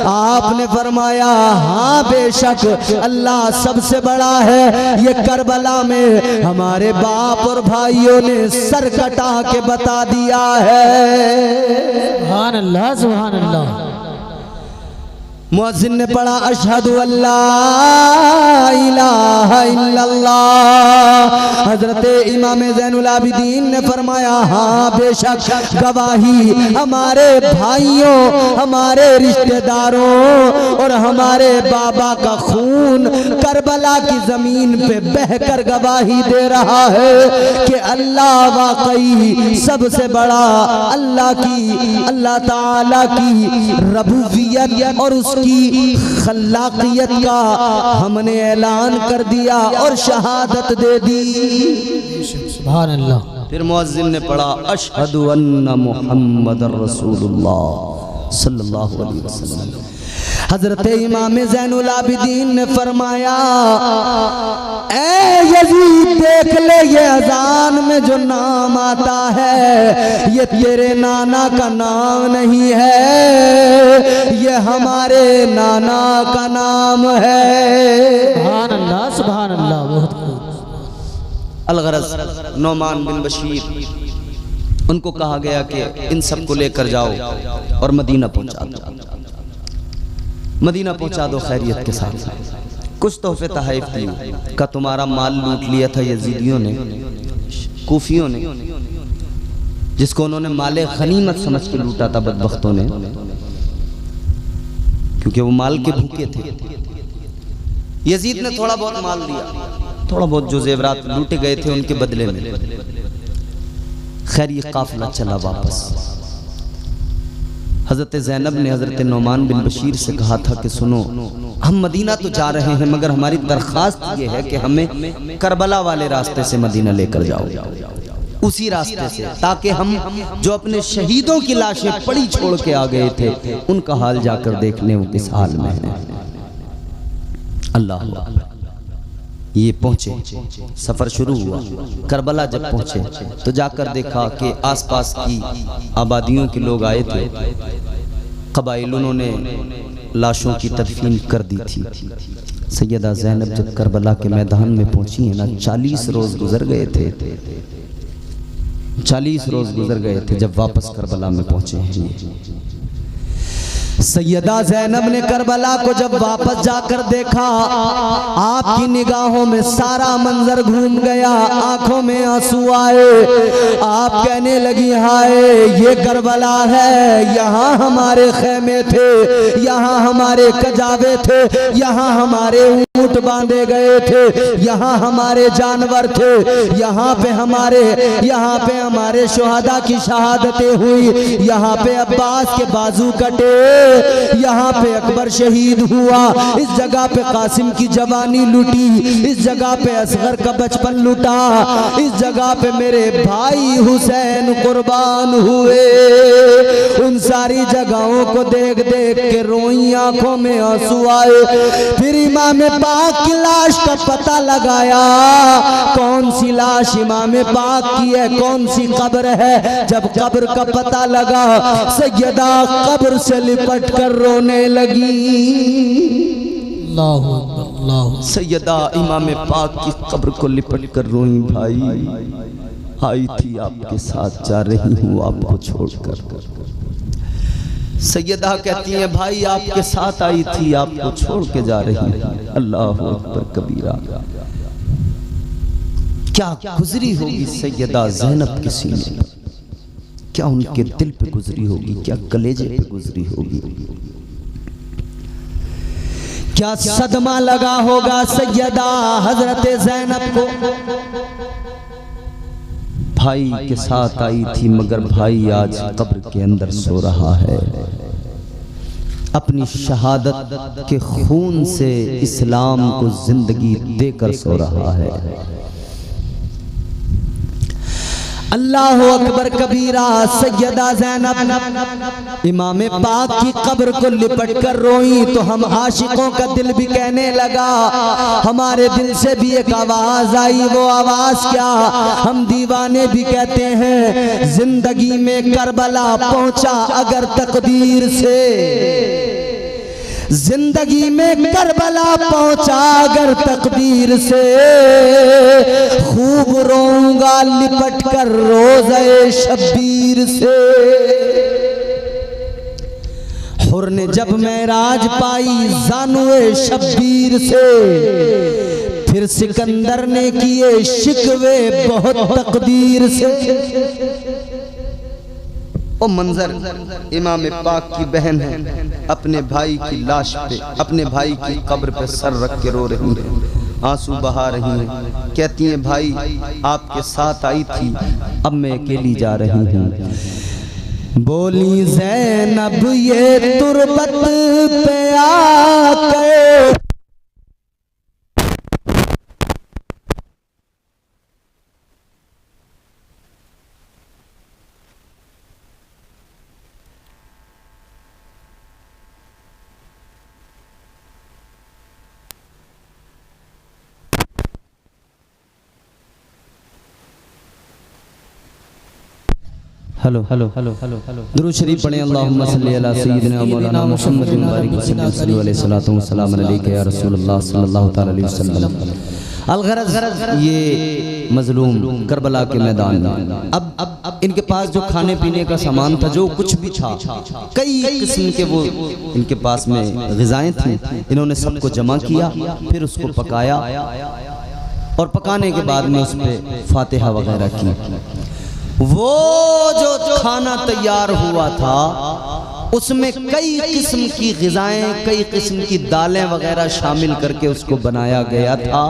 आपने फरमाया हाँ बेशक अल्लाह सबसे बड़ा है। ये करबला में हमारे बाप और भाइयों ने सर कटा के बता दिया है। सुभान अल्लाह सुभान अल्लाह। मुअज्जिन ने पढ़ा अशहदु अल्ला इलाहा इल्लल्लाह। हजरत इमाम ज़ैनुल आबिदीन ने फरमाया हाँ बेशक गवाही हमारे भाइयों, हमारे रिश्तेदारों और हमारे बाबा का खून करबला की जमीन पे बहकर गवाही दे रहा है कि अल्लाह वाकई सबसे बड़ा। अल्लाह ताला की रबूबियत और उसकी खल्लाकियत का हमने ऐलान कर दिया और शहादत दे दी। सुभान अल्लाह। फिर मुअज्जिन ने पढ़ा अशहदु अन्ना मुहम्मदर रसूलुल्लाह सल्लल्लाहु अलैहि वसल्लम। हजरत इमाम ज़ैनुल आबिदीन ने फरमाया ऐ यजीद देख ले ये अजान में जो नाम आता है ये तेरे नाना का नाम नहीं है, ये हमारे नाना का नाम है। सुभान अल्लाह सुभान अल्लाह। बहुत खूब। अलगरज नौमान बिन बशीर उनको कहा गया कि इन सबको लेकर जाओ और मदीना पहुंचा दो, मदीना पहुंचा दो खैरियत के साथ। कुछ तोहफे तहफ़ दिए का तुम्हारा माल लूट लिया था यजीदियों ने, कूफियों ने, जिसको उन्होंने माले गनीमत समझ के लूटा था बदबख्तों ने, क्योंकि वो माल के भूखे थे। यजीद ने थोड़ा बहुत माल दिया, थोड़ा बहुत जो जेवरात लूटे गए थे उनके बदले में। खैर ये काफिला चला वापस। हज़रत ज़ैनब ने हज़रत नौमान बिन बशीर से कहा था कि सुनो हम मदीना तो जा रहे हैं मगर हमारी दरख्वास्त ये है कि हमें करबला वाले रास्ते से मदीना लेकर जाओ, उसी रास्ते से, ताकि हम जो अपने शहीदों की लाशें पड़ी छोड़ के आ गए थे उनका हाल जाकर देख लें वो किस हाल में है। अल्लाह। ये पहुंचे, सफर शुरू हुआ। करबला जब पहुंचे तो जाकर देखा कि आसपास की आबादियों के लोग आए थे, कबाइल, उन्होंने लाशों की तदफीन कर दी थी। सैयदा ज़ैनब जब करबला के मैदान में पहुंची है ना, 40 रोज गुजर गए थे, 40 रोज गुजर गए थे जब वापस करबला में पहुंचे हैं। सैयदा ज़ैनब ने करबला को जब वापस जाकर देखा, आपकी निगाहों में सारा मंजर घूम गया, आंखों में आंसू आए। आप कहने लगी हाय ये करबला है, यहाँ हमारे खेमे थे, यहाँ हमारे कजावे थे, यहाँ हमारे ऊंट बांधे गए थे, यहाँ हमारे जानवर थे, यहाँ पे हमारे शुहदा की शहादतें हुई, यहाँ पे अब्बास के बाजू कटे, यहाँ पे अकबर शहीद हुआ, इस जगह पे कासिम की जवानी लुटी, इस जगह पे असगर का बचपन लुटा, इस जगह पे मेरे भाई हुसैन कुर्बान हुए। उन सारी जगहों को देख देख के रोई, आंखों में आंसू आए। फिर इमाम पाक की लाश का पता लगाया, कौन सी लाश इमाम पाक की है, कौन सी कब्र है। जब कब्र का पता लगा, सैयदा कब्र से लिपट कर रोने लगी। अल्लाहु अल्लाह। सैयदा इमाम पाक की कब्र को लिपट कर रोई, भाई आई थी आपके साथ, जा रही हूँ आपको छोड़कर। सैयदा कहती हैं भाई आपके साथ आई थी, आपको छोड़ के जा रही है। अल्लाह अकबर कबीरा। क्या गुजरी होगी सैयदा ज़ैनब के सीने, क्या उनके दिल पे गुजरी होगी, क्या कलेजे पे गुजरी होगी, क्या सदमा लगा होगा सैयदा हजरत ज़ैनब को। भाई के साथ आई थी मगर भाई आज कब्र के अंदर सो रहा है, अपनी शहादत के खून से इस्लाम को जिंदगी देकर सो रहा है। अल्लाह अकबर कबीरा। सैयदा ज़ैनब इमाम पाक की कब्र को लिपट कर रोई तो हम आशिकों का दिल भी कहने लगा, हमारे दिल से भी एक आवाज आई। वो आवाज क्या? हम दीवाने भी कहते हैं जिंदगी में करबला पहुंचा अगर तकदीर से, जिंदगी में करबला पहुंचा अगर तकदीर से, खूब रोऊंगा लिपट कर रोज़े शब्बीर से। हुर ने जब मेराज पाई ज़ानुए शब्बीर से, फिर सिकंदर ने किए शिकवे बहुत तकदीर से। ओ मंजर इमाम पाक की बहन है, अपने भाई की लाश पे, अपने भाई की कब्र पे सर रख के रो रही है, आंसू बहा रही हैं। कहती हैं भाई आपके साथ आई थी, अब मैं अकेली जा रही हूँ। बोली ज़ैनब ये तुरबत पे आके, hello hello hello hello hello दुरूद शरीफ पढ़ें। अल्लाहुम्मा सल्ली अला सय्यिदिना मौलाना मुहम्मद मुबारक वसल्लम सल्लल्लाहु अलैहि सलातो व सलाम अलैका या रसूलल्लाह सल्लल्लाहु तआला अलैहि वसल्लम। अलगरज ये मजलूम करबला के मैदान में अब इनके पास जो खाने पीने का सामान था, जो कुछ भी था, कई किस्म के वो इनके पास में ग़िज़ाएं थी, इन्होंने सबको जमा किया, फिर उसको पकाया और पकाने के बाद में उस पर फातिहा वगैरह की। वो जो खाना तैयार हुआ था उसमें कई किस्म की ग़िज़ाएं, कई किस्म की दालें वगैरह शामिल करके उसको बनाया गया था।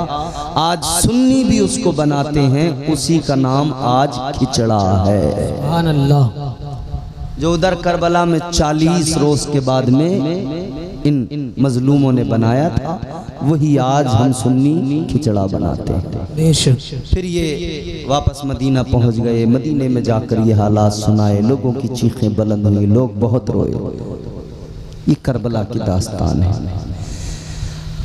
आज सुन्नी भी उसको बनाते हैं, उसी का नाम आज खिचड़ा है। सुभान अल्लाह। जो उधर करबला में 40 रोज के बाद में इन मजलूमों ने बनाया था, वही आज हम सुन्नी खिचड़ा बनाते हैं। फिर ये वापस मदीना पहुंच गए, मदीने में जाकर ये हालात सुनाए, लोगों की चीखें बुलंद हुई, लोग बहुत रोए। ये करबला की दास्तान है।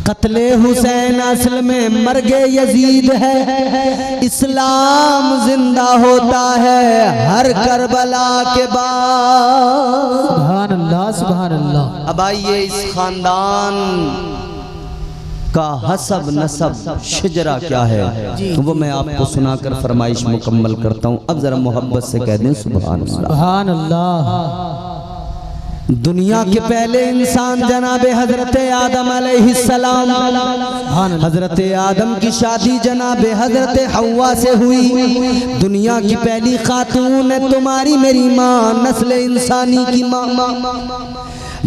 कत्ले हुसैन असल में मर्गे यजीद है, इस्लाम जिंदा होता है हर करबला के बाद। सुभान अल्लाह सुभान अल्लाह। अब आइए इस खानदान का हसब नसब शजरा क्या है, तो वो मैं आपको सुनाकर फरमाइश मुकम्मल करता हूँ। अब जरा मोहब्बत से कह दें सुभान अल्लाह। सुभान अल्लाह। दुनिया के पहले इंसान जनाबे हजरत आदम अलैहिस्सलाम, हजरत आदम की शादी जनाबे हजरत हव्वा से हुई। दुनिया की पहली खातून है तुम्हारी मेरी माँ, नस्ल इंसानी की माँ।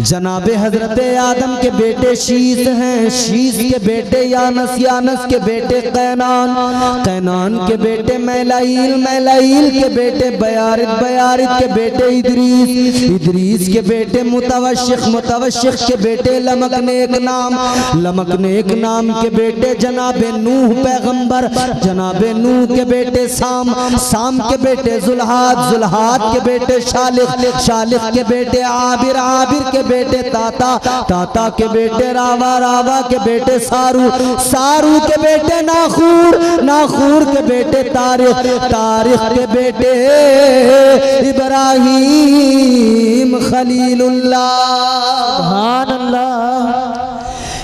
जनाबे हजरत आदम के बेटे शीस हैं, शीस के बेटे यानस, यानस के बेटे कैनान, कैनान के बेटे मैलाइल, मैलाइल के बेटे बयारित, बयारित के बेटे इदरीस, इदरीस के बेटे मुतवश्शिक, मुतवश्शिक के बेटे लमकनेक नाम, लमकनेक नाम के बेटे जनाबे नूह पैगंबर, जनाबे नूह के बेटे साम, साम के बेटे जुल्हाद, जुल्हाद के बेटे शालिक, शालिक के बेटे आबिर, आबिर के बेटे ताता, ताता के बेटे रावा, रावा के बेटे सारू, सारू के बेटे नाखूर, नाखूर के बेटे तारिक, तारिक के बेटे इब्राहीम खलीलुल्लाह। सुभान अल्लाह।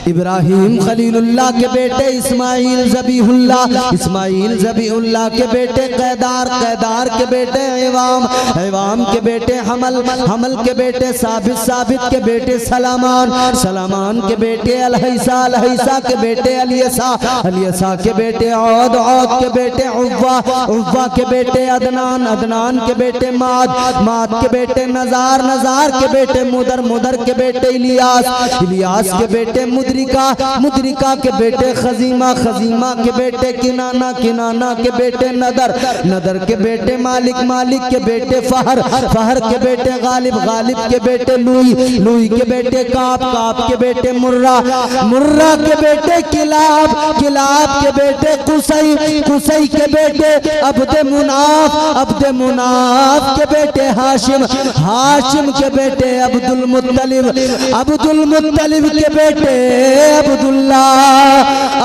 इब्राहिम खलीलुल्लाह के बेटे इस्माइल ज़बीहुल्लाह, इस्माइल ज़बीहुल्लाह के बेटे कैदार, कैदार के बेटे ऐवाम, ऐवाम के बेटे हमल, हमल के बेटे साबित, साबित के बेटे सलामान, सलामान के बेटे अलहैसा, अलहैसा के बेटे अलियसा, अलियसा के बेटे औद, औद के बेटे उव्वा, उव्वा के बेटे अदनान, अदनान के बेटे माद, माद के बेटे नजार, नजार के बेटे मुदर, मुदर के बेटे इलियास, इलियास के बेटे मुद्रिका, मुद्रिका के बेटे खजीमा, खजीमा के बेटे किनाना, किनाना के बेटे नदर, नदर के बेटे मालिक, मालिक के बेटे फहर, फहर के बेटे गालिब, गालिब के बेटे लुई, लुई के बेटे काब, काब के बेटे मुर्रा, मुर्रा के बेटे किलाब, किलाब के बेटे कुसई, कुसई के बेटे अब्द मुनाफ, अब्द मुनाफ के बेटे हाशिम, हाशिम के बेटे अब्दुल मुत्तलिब, अब्दुल मुत्तलिब के बेटे अब्दुल्ला,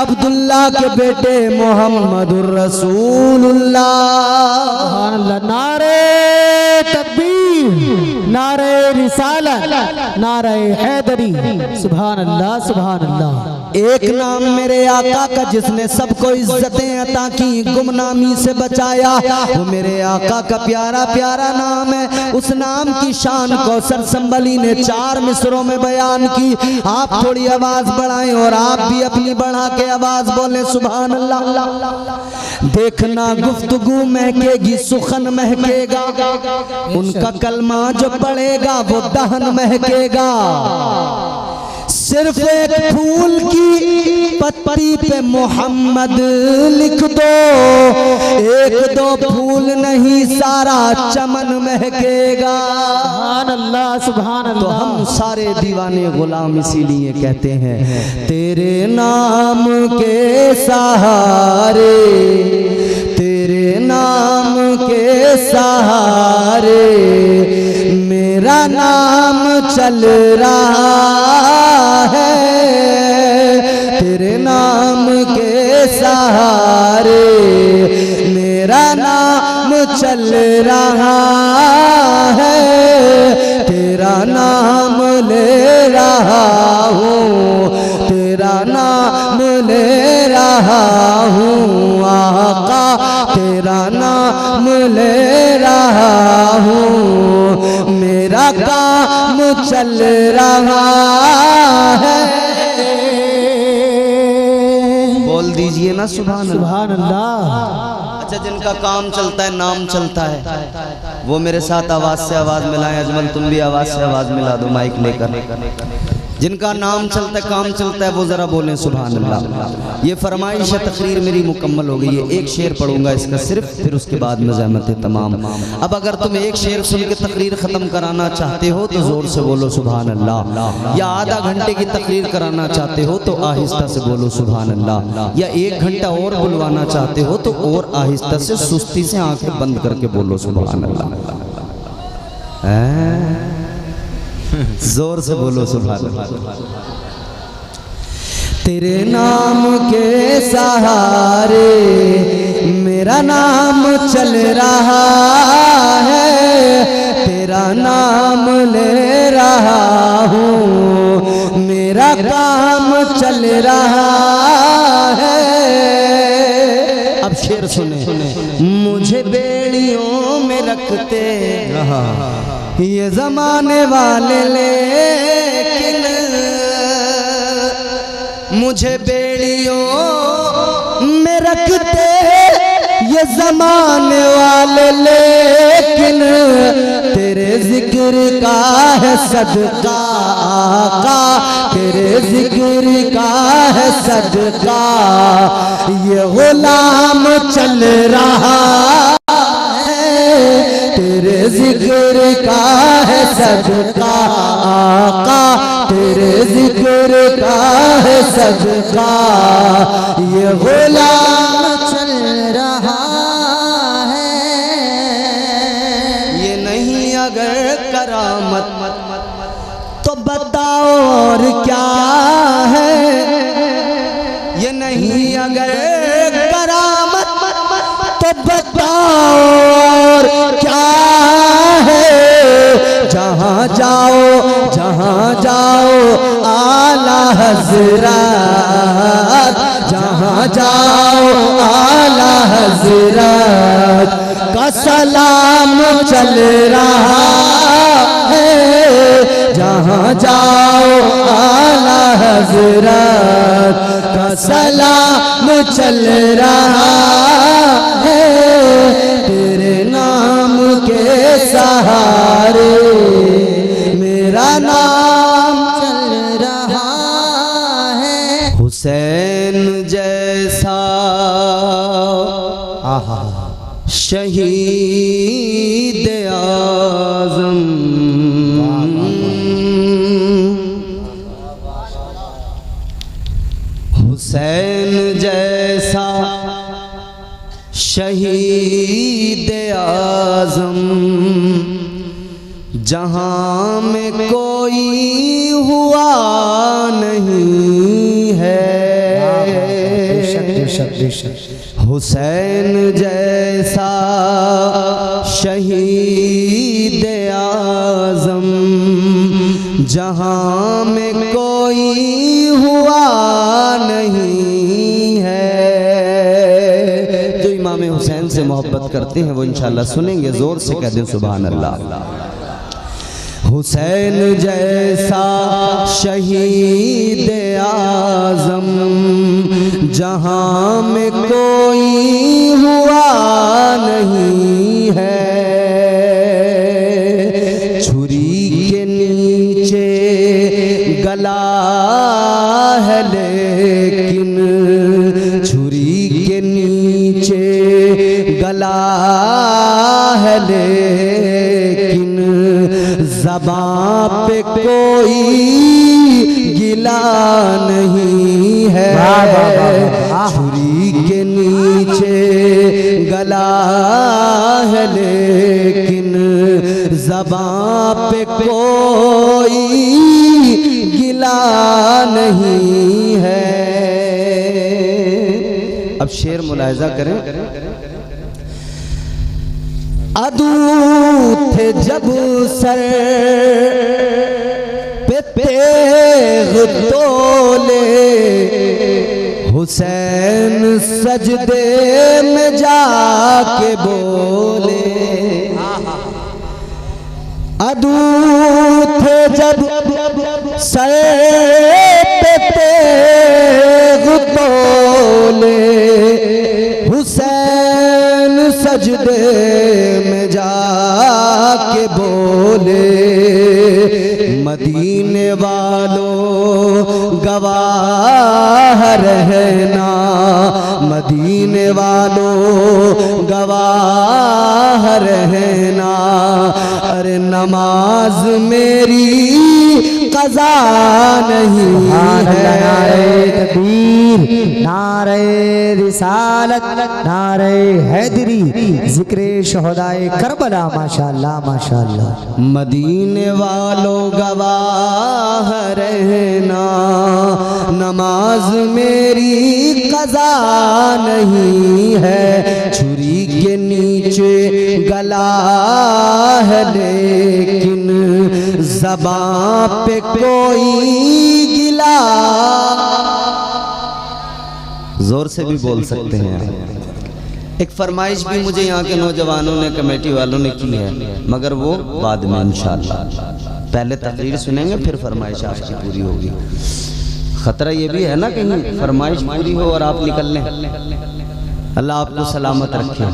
अब्दुल्ला के बेटे मोहम्मदुर रसूलुल्लाह। नारे तकबीर, नारे रिसालत, नारे हैदरी, सुभान अल्लाह, सुभान अल्लाह। एक नाम मेरे आका का जिसने सबको इज्जतें अता की, गुमनामी से बचाया, वो मेरे आका का प्यारा प्यारा नाम है। उस नाम की शान कौसर संभली ने 4 मिसरों में बयान की। आप थोड़ी आवाज बढ़ाएं और आप भी अपनी बढ़ा के आवाज बोले सुभान अल्लाह। देखना गुफ्तगू महकेगी, सुखन महकेगा, उनका कलमा जो पड़ेगा वो दहन महकेगा। सिर्फ एक फूल की पत्ती पे मोहम्मद लिख दो, एक दो फूल नहीं सारा चमन महकेगा। सुभान अल्लाह, सुभान अल्लाह। तो हम सारे दीवाने गुलाम इसीलिए कहते हैं तेरे नाम के सहारे, तेरे नाम के सहारे मेरा नाम चल रहा है, तेरे नाम के सहारे मेरा नाम चल रहा है, तेरा नाम ले रहा हूँ, तेरा नाम ले रहा हूँ आका, तेरा नाम ले रहा हूँ, मेरा काम चल रहा है। बोल दीजिए ना सुभान सुभान अल्लाह। अच्छा, जिनका काम चलता है, नाम चलता है, वो मेरे साथ आवाज से आवाज मिलाएं। अजमल तुम भी आवाज से आवाज मिला दो माइक लेकर। जिनका नाम चलता है, काम चलता है, वो जरा बोलें सुभान अल्लाह। ये फरमाइश तकरीर मेरी मुकम्मल हो गई है। एक शेर पढ़ूंगा इसका सिर्फ, फिर उसके बाद मज़ामत तमाम। अब अगर तुम एक शेर सुन के तकरीर ख़त्म कराना चाहते हो तो ज़ोर से बोलो सुभान अल्लाह, या आधा घंटे की तकरीर कराना चाहते हो तो आहिस्ता से बोलो सुभान अल्लाह, या 1 घंटा और बुलवाना चाहते हो तो और आहिस्ता से सुस्ती से आंखें बंद करके बोलो सुभान अल्लाह। जोर से बोलो सुभान अल्लाह। तेरे नाम के सहारे मेरा नाम चल रहा है, तेरा नाम ले रहा हूँ, मेरा काम चल रहा है। अब शेर सुने, मुझे बेड़ियों में रखते ये जमाने वाले, लेकिन मुझे बेड़ियों में रखते ये जमाने वाले, लेकिन तेरे जिक्र का है सदका आका, तेरे जिक्र का है सदका, ये गुलाम चल रहा है, तेरे जिक्र का है सदका आका, तेरे जिक्र का है सदका, ये गुलाम चल रहा है। ये नहीं अगर करामत तो बताओ और क्या है, ये नहीं अगर करामत तो बताओ और क्या है, जहाँ जाओ आला हजरत, जहाँ जाओ आला हजरत का सलाम चल रहा है। जहाँ जाओ आला हजरत का सलाम चल रहा है। तेरे नाम के सहारे मेरा नाम चल रहा है। हुसैन जैसा शहीद आज़म, हुसैन जैसा शहीद आज़म जहाँ में कोई हुआ नहीं है। हुसैन जैसा शहीद आज़म जहाँ में कोई हुआ नहीं है। जो इमाम हुसैन से मोहब्बत करते हैं वो इंशाअल्लाह सुनेंगे, जोर से कह दें सुभान अल्लाह। हुसैन जैसा शहीद आज़म जहाँ में कोई हुआ नहीं है। छुरी के नीचे गला है लेकिन, छुरी के नीचे गला है लेकिन ज़बां पे कोई गिला नहीं है। छुरी के नीचे गला है लेकिन ज़बां पे कोई गिला नहीं है। अब शेर मुलाहिजा करें। अदू थे जब सर पे तेग तोले, हुसैन सजदे में जाके बोले। अदू थे जब सर पे तेग तोले, हुसैन सजदे में जाके बोले। मदीने वालों गवाह रहना, मदीने वालों गवाह रहना। अरे नमाज मेरी कज़ा नहीं है। तकबीर, नारे रिसालत, नारे हैदरी, जिक्रे शहदाए करबला। माशाअल्लाह माशाअल्लाह। मदीने वालों गवाह रहना, नमाज मेरी कज़ा नहीं है। छुरी के नीचे गला है लेकिन ज़बां पे कोई गिला। जोर से भी बोल सकते हैं। एक फरमाइश भी मुझे यहाँ के नौजवानों ने, कमेटी वालों ने की है, मगर वो बाद में इंशाअल्लाह। पहले तकरीर सुनेंगे फिर फरमाइश आपकी पूरी होगी। खतरा ये भी है ना कहीं फरमाइश पूरी हो और आप निकल लें। अल्लाह आपको सलामत रखे।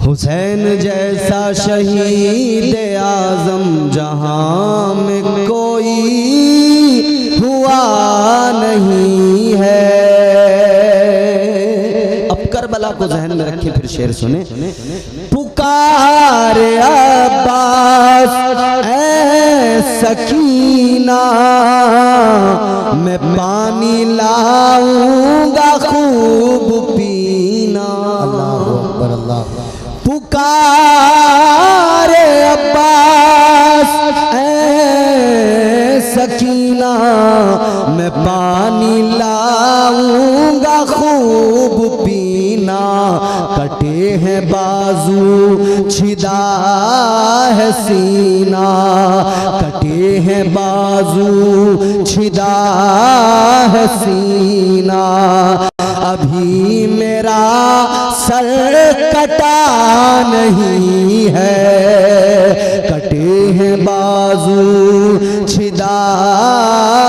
हुसैन जैसा शहीद आज़म जहाँ में कोई हुआ नहीं है। अब करबला को ज़हन में रखें, फिर शेर सुने। पुकार अब्बास ऐ सकीना, मैं पानी लाऊंगा खूब पीना। अल्लाहु अकबर, अल्लाह। पुकार अब्बास ऐ सकीना, मैं पानी लाऊंगा खूब पीना। कटे हैं बाजू छिदा है सीना, कटे हैं बाजू छिदा है सीना, अभी मेरा सर कटा नहीं है, कटे हैं बाजू छिदा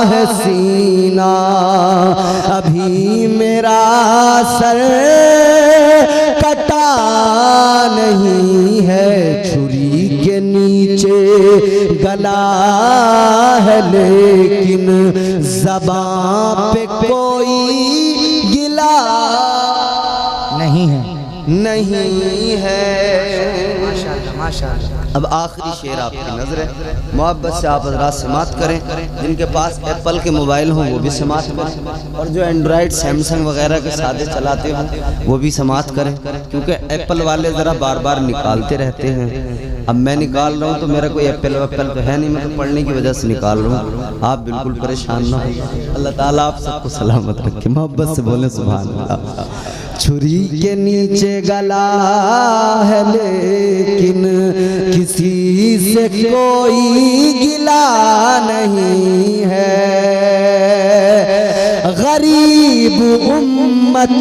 है सीना, अभी मेरा सर कटा नहीं है, छुरी के नीचे गला है लेकिन ज़बां पे कोई गिला नहीं है, नहीं है। माशाअल्लाह माशाअल्लाह। अब आखिरी शेर आपकी नजर है, मोहब्बत से आप हज़रात समात करें। जिनके पास एप्पल के मोबाइल हों वो भी समात करें, और जो एंड्रॉयड सैमसंग वगैरह के सादे चलाते हों वो भी समात करें, क्योंकि एप्पल वाले ज़रा बार बार निकालते रहते हैं। अब मैं निकाल रहा हूँ तो मेरा कोई एप्पल तो है नहीं, मैं तो पढ़ने की वजह से निकाल रहा हूँ। आप बिल्कुल परेशान ना हो, अल्लाह ताला आप सबको सलामत रखे। मोहब्बत से बोले सुभान अल्लाह। छुरी के नीचे गला है लेकिन किसी से कोई गिला नहीं है, गरीब उम्मत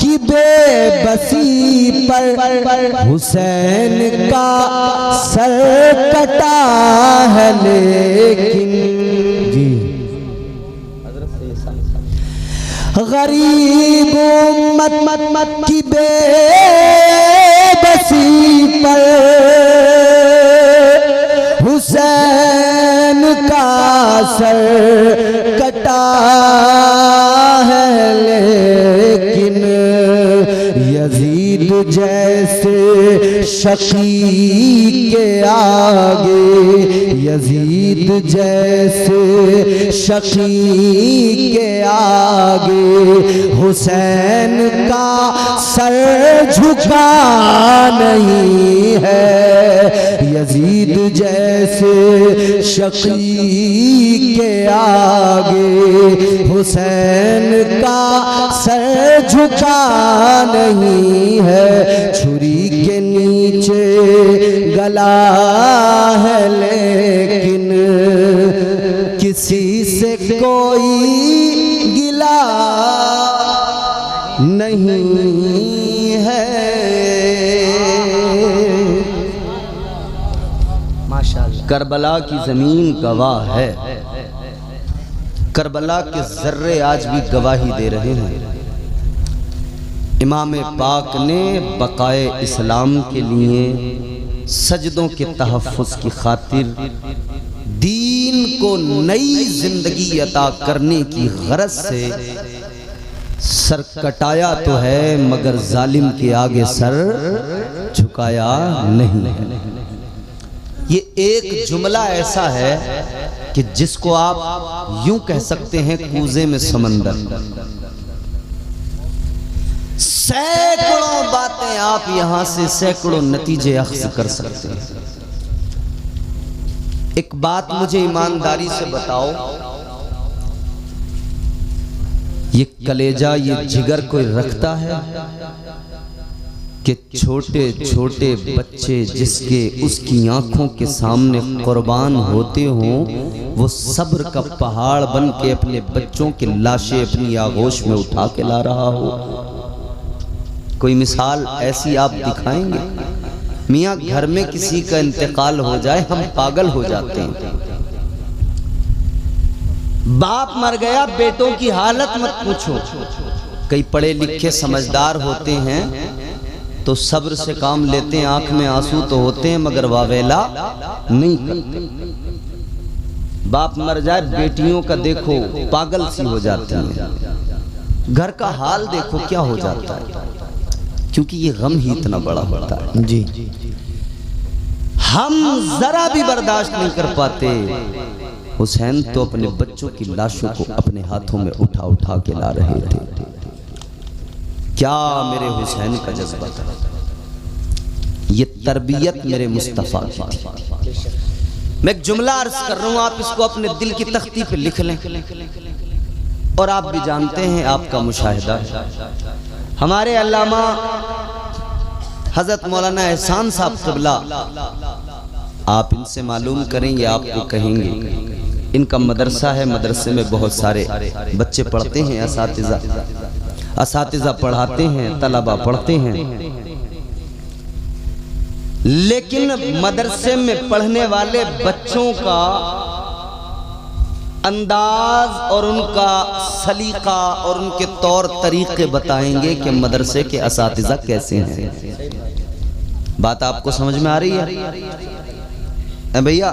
की बेबसी पर हुसैन का सर कटा है लेकिन जी, गरीब उम्मत की बेबसी पर हुसैन का सर कटा है लेकिन यजीद जैसे शकी के आगे, यजीद जैसे शकी के आगे हुसैन का सर झुका नहीं है, यजीद जैसे शकी के आगे हुसैन का सर झुका नहीं है, छुरी के नीचे गला है लेकिन किसी से कोई गिला नहीं है। माशाअल्लाह। करबला की जमीन गवाह है, करबला के जर्रे आज भी गवाही दे रहे हैं। इमाम पाक ने बकाए इस्लाम के लिए सजदों के तहफ़्फ़ुज़ की खातिर दीन को नई जिंदगी अता करने की गरज से सर कटाया तो है मगर जालिम के आगे सर झुकाया नहीं है। ये एक जुमला ऐसा है कि जिसको आप यूं कह सकते हैं कूजे में समंदर। सैकड़ों बातें आप यहां से सैकड़ों नतीजे अख्ज़ कर सकते हैं। एक बात मुझे ईमानदारी से बताओ, ये कलेजा ये जिगर कोई रखता है कि छोटे छोटे बच्चे जिसके उसकी आंखों के सामने कुर्बान होते हों वो सब्र का पहाड़ बन के अपने बच्चों की लाशें अपनी आगोश में उठा के ला रहा हो? कोई मिसाल ऐसी आप दिखाएंगे? मियाँ घर में किसी का इंतकाल हो जाए हम पागल हो जाते हैं। बाप मर गया, बेटों की हालत मत पूछो। कई पढ़े लिखे समझदार होते हैं तो सब्र से काम लेते हैं, आंख में आंसू तो होते हैं मगर वावेला नहीं करते। बाप मर जाए बेटियों का देखो पागल सी हो जाती हैं, घर का हाल देखो क्या हो जाता है, क्योंकि ये गम ही इतना बड़ा होता है। जी हम जरा भी बर्दाश्त नहीं कर पाते। हुसैन तो अपने बच्चों की लाशों को अपने हाथों में उठा उठा के ला रहे थे। क्या मेरे हुसैन का जज्बा था, ये तरबियत मेरे मुस्तफा की थी। मैं एक जुमला अर्ज कर रहा हूं, आप इसको अपने दिल की तख्ती पे लिख लें। और आप भी जानते हैं, आपका मुशाहिदा है, हमारे अल्लामा हजरत मौलाना एहसान साहब क़िबला, आप इनसे मालूम करें, ये आपको कहेंगे। इनका मदरसा है, मदरसे में बहुत सारे बच्चे पढ़ते हैं, असातिज़ा पढ़ाते हैं, तलबा पढ़ते हैं। लेकिन मदरसे में पढ़ने वाले बच्चों का अंदाज और उनका सलीका और उनके तौर तरीके बताएंगे कि मदरसे के असातिज़ा कैसे हैं। बात आपको समझ में आ रही है भैया?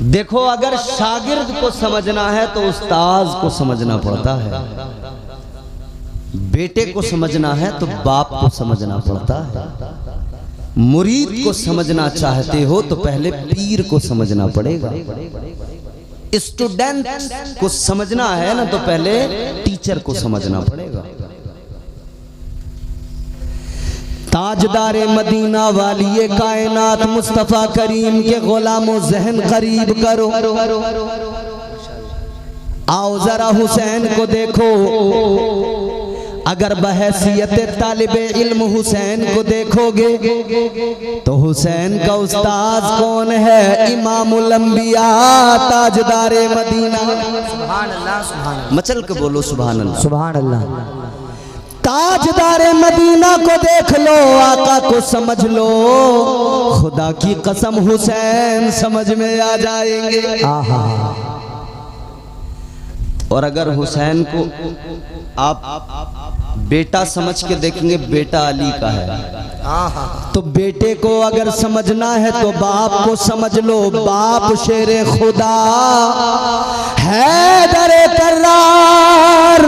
देखो, अगर शागिर्द को समझना है तो उस्ताद को समझना पड़ता है, बेटे को समझना है तो बाप को समझना पड़ता है, मुरीद को समझना चाहते हो तो पहले पीर को समझना पड़ेगा, स्टूडेंट को समझना है ना तो पहले टीचर को समझना पड़ेगा। ताजदारे मदीना वाली कायनात मुस्तफा करीम के गुलामों ज़हन करीब करो, आओ जरा हुसैन को देखो। अगर बहैसियत तालिबे इल्म हुसैन को देखोगे तो हुसैन का उस्ताद कौन है? इमामुल अंबिया ताजदारे मदीना। सुभान अल्लाह, सुभान अल्लाह, मचल के बोलो सुभान अल्लाह, सुभान अल्लाह। ताजदारे मदीना को देख लो, आका को समझ लो, खुदा की कसम हुसैन समझ में आ जाएंगे। और अगर हुसैन को आप बेटा समझ के देखेंगे, बेटा अली का है, तो बेटे को अगर समझना है तो बाप को समझ लो, बाप शेरे खुदा हैदरे कर्रार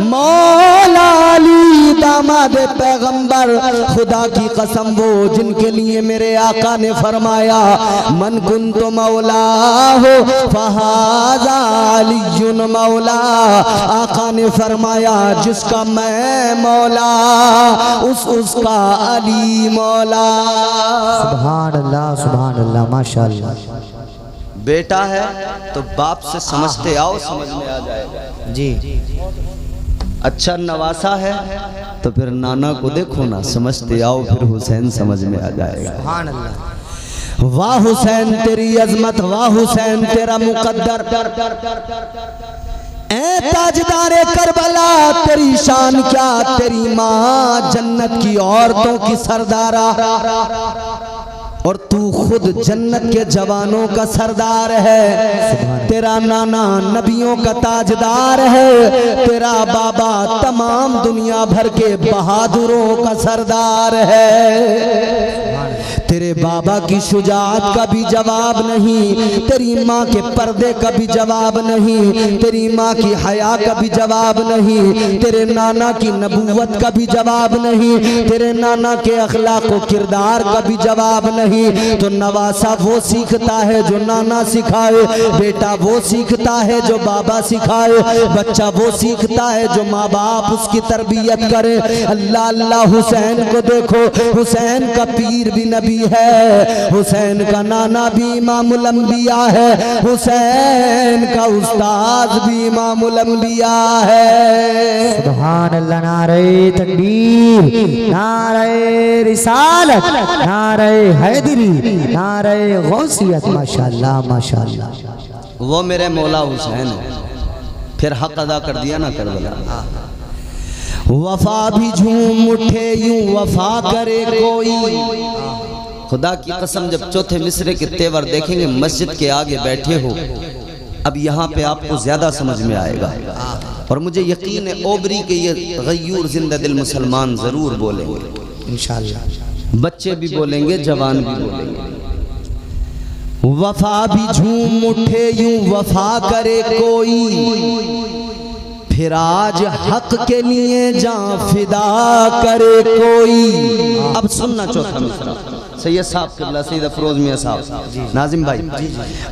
मौला अली दामाद पैगंबर। खुदा की कसम वो जिनके लिए मेरे आका ने फरमाया मन कुंतु मौला हो फहाज़ा अलीयुन मौला। आका ने फरमाया जिसका मैं मौला उसका अली मौला। सुभान अल्लाह, सुभान अल्लाह, माशाअल्लाह। बेटा है तो बाप से समझते आओ, समझ में आ जाएगा जी। अच्छा नवासा है तो फिर नाना को देखो ना, समझते आओ, फिर हुसैन समझ में आ जाएगा। सुभान अल्लाह। वाह हुसैन तेरी अजमत, वाह हुसैन तेरा मुकद्दर, ए ताजदारे करबला तेरी शान क्या, तेरी माँ जन्नत की औरतों की सरदारा और तू खुद जन्नत के जवानों का सरदार है। तेरा नाना नबियों का ताजदार है, तेरा बाबा तमाम दुनिया भर के बहादुरों का सरदार है। तेरे बाबा की शुजाअत का भी जवाब नहीं, तेरी माँ के पर्दे का भी जवाब नहीं, तेरी माँ की हया का भी जवाब नहीं, तेरे नाना की नबूवत का भी जवाब नहीं, तेरे नाना के अखलाक व किरदार का भी जवाब नहीं। तो नवासा वो सीखता है जो नाना सिखाए, बेटा वो सीखता है जो बाबा सिखाए, बच्चा वो सीखता है जो माँ बाप उसकी तरबियत करे। अल्लाह अल्लाह, हुसैन को देखो, हुसैन का पीर भी नबी है, हुसैन का नाना भी इमामुल अंबिया है, हुसैन का उस्ताद भी इमामुल अंबिया है। सुभान अल्लाह। नारे तकबीर, नारे रिसालत, नारे हैदरी, नारे गौसियत। माशाअल्लाह, माशाअल्लाह। वो मेरे मौला हुसैन है, फिर हक अदा कर दिया ना करबला। वफा भी झूम उठे यूं वफा करे कोई। खुदा की कसम जब चौथे मिसरे के तेवर देखेंगे, मस्जिद के आगे बैठे हो, अब यहाँ पे आपको ज्यादा समझ में आएगा। और मुझे यकीन है ओबरी के ये गयूर जिंदा दिल मुसलमान जरूर बोलेंगे इंशाअल्लाह, बच्चे भी बोलेंगे, जवान भी बोलेंगे। वफा भी झूम उठे यूं वफा करे कोई, फिर आज हक के लिए जान फिदा करे कोई। अब सुनना चौथा मिसरा सैयद साहब क़िबला सैयद अफरोज मियां साहब, नाजिम भाई।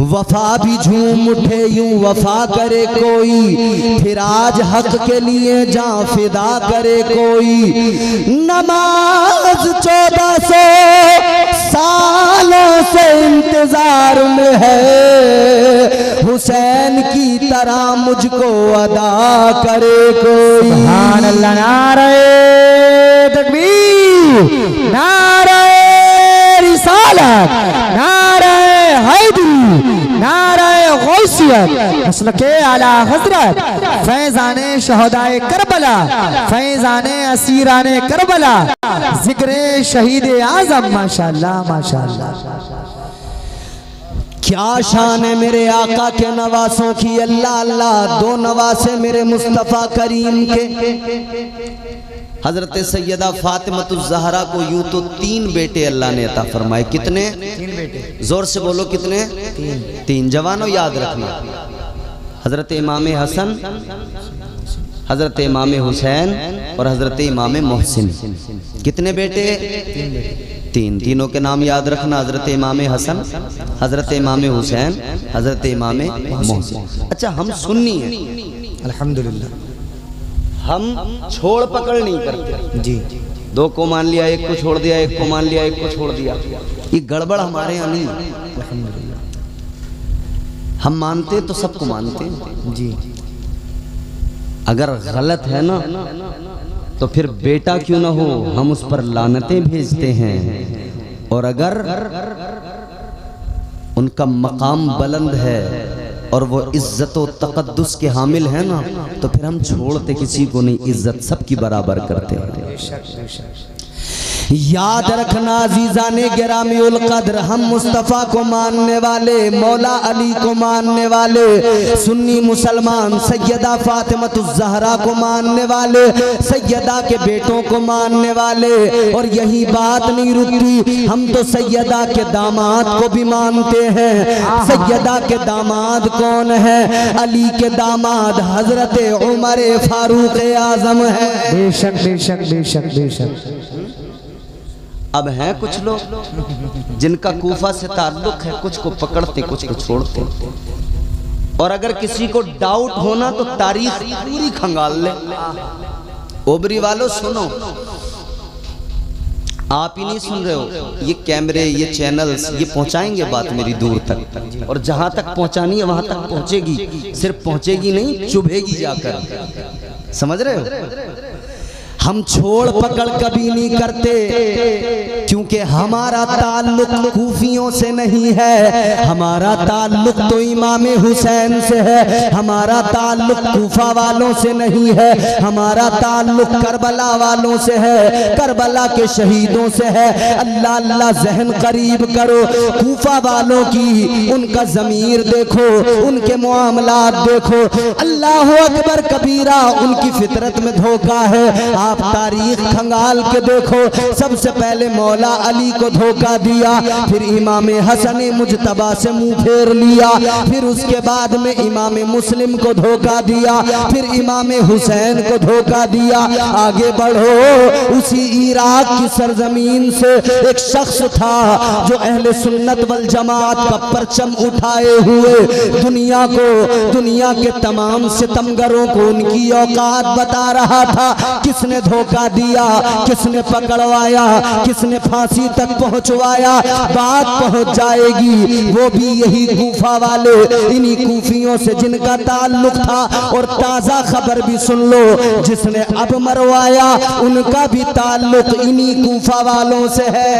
वफा भी झूम उठे यूं वफा करे कोई, फिर आज हक के लिए जान फिदा करे कोई। नमाज 1400 सालों से इंतजार में है, हुसैन की तरह मुझको अदा करे कोई। सुभान अल्लाह। नारे तकबीर, नारे रिसालत, नारे हैदरी, नारे गौसियत, मसलके आला हजरत, फैज़ाने शहदाए करबला, फैज़ाने असीराने करबला, जिक्रे शहीद आज़म। माशाअल्लाह माशाअल्लाह। क्या शान है मेरे आका के नवासों की। अल्लाह अल्लाह। दो नवासे मेरे मुस्तफ़ा करीम के। हजरत सैयदा फातिमतुज़ ज़हरा को यूं तो 3 बेटे अल्लाह ने अता फरमाए। कितने? 3 बेटे। जोर से बोलो कितने? 3। जवानों याद रखना, हजरत इमाम हसन, हजरत इमाम हुसैन और हजरत इमाम मोहसिन। कितने बेटे? 3। तीनों के नाम याद रखना, हजरत इमाम हसन, हजरत इमाम हुसैन, हजरत इमाम मोहसिन। अच्छा, हम सुन्नी हैं अल्हम्दुलिल्लाह, हम छोड़ पकड़ नहीं करते जी। 2 को मान लिया, 1 को छोड़ दिया, 1 को मान लिया, 1 को छोड़ दिया। ये गड़बड़ हमारे यहाँ नहीं है। अल्हम्दुलिल्लाह, हम मानते तो सबको मानते जी। अगर गलत है ना तो फिर बेटा क्यों ना हो हम उस पर लानतें भेजते हैं, और अगर उनका मकाम बुलंद है और वो इज्जत व तक़द्दुस के हामिल है ना, तो फिर हम छोड़ते किसी को नहीं, इज्जत सबकी बराबर करते हैं। याद रखना अज़ीज़ाने गिरामी उल क़द्र, हम मुस्तफ़ा को मानने वाले, मौला अली को मानने वाले, सुन्नी मुसलमान सैयदा फातिमतुज़ ज़हरा को मानने वाले, सैयदा के बेटों को मानने वाले। और यही बात नहीं रुकती, हम तो सैयदा के दामाद को भी मानते हैं। सैयदा के दामाद कौन है? अली के दामाद हजरत उमर फारूक आज़म है। बेशक बेशक बेशक बेशक। अब हैं कुछ लोग जिनका कूफा से ताल्लुक है, कुछ को पकड़ते कुछ को छोड़ते। और अगर किसी को डाउट होना तो तारीख पूरी खंगाल ले। ओबरी वालों सुनो, आप ही नहीं सुन रहे हो, ये कैमरे, ये चैनल्स, ये पहुंचाएंगे बात मेरी दूर तक, और जहां तक पहुंचानी है वहां तक पहुंचेगी। सिर्फ पहुंचेगी नहीं, चुभेगी जाकर। समझ रहे हो? हम छोड़ पकड़ कभी नहीं करते, क्योंकि हमारा ताल्लुक कूफियों से नहीं है, हमारा ताल्लुक तो इमाम हुसैन से है। हमारा ताल्लुक कूफा वालों से नहीं है, हमारा ताल्लुक करबला वालों से है, करबला के शहीदों से है। अल्लाह अल्लाह जहन करीब करो, कूफा वालों की उनका ज़मीर देखो, उनके मुआमलात देखो। अल्लाह अकबर कबीरा, उनकी फितरत में धोखा है। आप तारीख खंगाल के देखो, सबसे पहले मौला अली को धोखा दिया, फिर इमाम हसन मुजतबा से मुंह फेर लिया, फिर उसके बाद में इमाम मुस्लिम को धोखा दिया, फिर इमाम हुसैन को धोखा दिया। आगे बढ़ो, उसी इराक की सरजमीन से एक शख्स था जो अहले सुन्नत वल जमात का परचम उठाए हुए दुनिया को, दुनिया के तमाम सितमगरों को उनकी औकात बता रहा था। किसने धोखा दिया, किसने पकड़वाया, किसने फांसी तक पहुंचवाया, बात पहुंच जाएगी। वो भी यही कूफा वाले, इन्हीं कूफियों से जिनका ताल्लुक था। और ताजा खबर भी सुन लो, जिसने अब मरवाया उनका भी ताल्लुक इन्हीं कूफा वालों से है।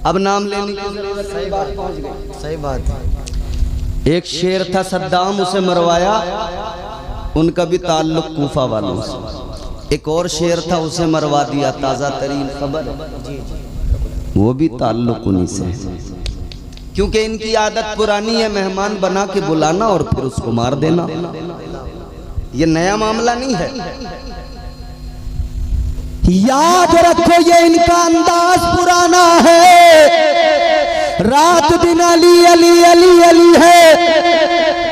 अब नाम लेने की सही बात पहुंच गई। सही बात है। एक शेर था सद्दाम, उसे मरवाया, उनका भी ताल्लुक कूफा वालों से। एक और शेर था, उसे मरवा दिया, ताज़ा तरीन खबर, वो भी ताल्लुक उन्हीं से है। क्योंकि इनकी आदत पुरानी है, मेहमान बना के बुलाना और फिर उसको मार देना। ये नया मामला नहीं है। याद रखो, ये इनका अंदाज पुराना है। रात दिन अली अली अली अली है,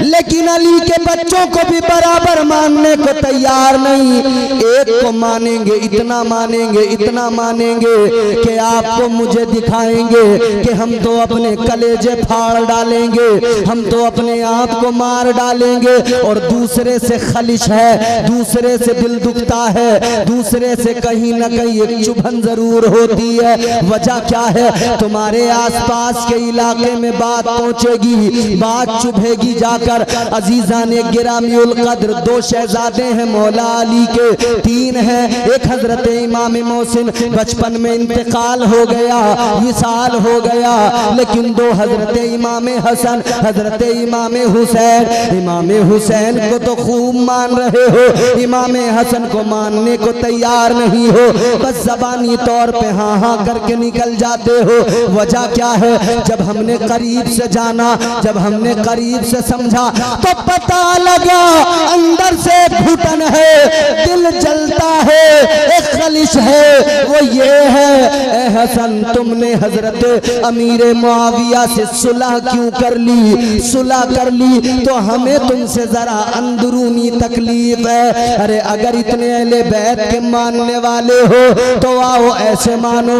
लेकिन अली के बच्चों को भी बराबर मानने को तैयार नहीं। एक को मानेंगे, इतना मानेंगे, इतना मानेंगे कि आपको मुझे दिखाएंगे कि हम तो अपने कलेजे फाड़ डालेंगे, हम तो अपने आप को मार डालेंगे। और दूसरे से खलिश है, दूसरे से दिल दुखता है, दूसरे से कहीं ना कहीं एक चुभन जरूर होती है। वजह क्या है? तुम्हारे आसपास के इलाके में बात पहुंचेगी, बात चुभेगी जाकर, अजीजा ने गिरामियुल कद्र दो शहजादे हैं मौला अली के, तीन हैं। एक हजरत इमाम मोहसिन बचपन में इंतकाल हो गया, विसाल हो गया, लेकिन दो हजरत इमाम हसन, हजरत इमाम हुसैन, इमाम हुसैन को तो खूब मान रहे हो, इमाम हसन को मानने को तैयार नहीं हो, बस ज़बानी तौर पे हाँ हाँ करके निकल जाते हो। वजह क्या है? जब हमने करीब से जाना, जब हमने करीब से समझा तो पता लगा अंदर से घुटन है, दिल जलता है, एक खलिश है, वो ये है ए हसन तुमने हजरत अमीर मुआविया से सुलह क्यों कर ली? सुलह कर ली तो हमें तुमसे जरा अंदरूनी तकलीफ है। अरे अगर इतने अहले बैत के मानने वाले हो तो आओ ऐसे मानो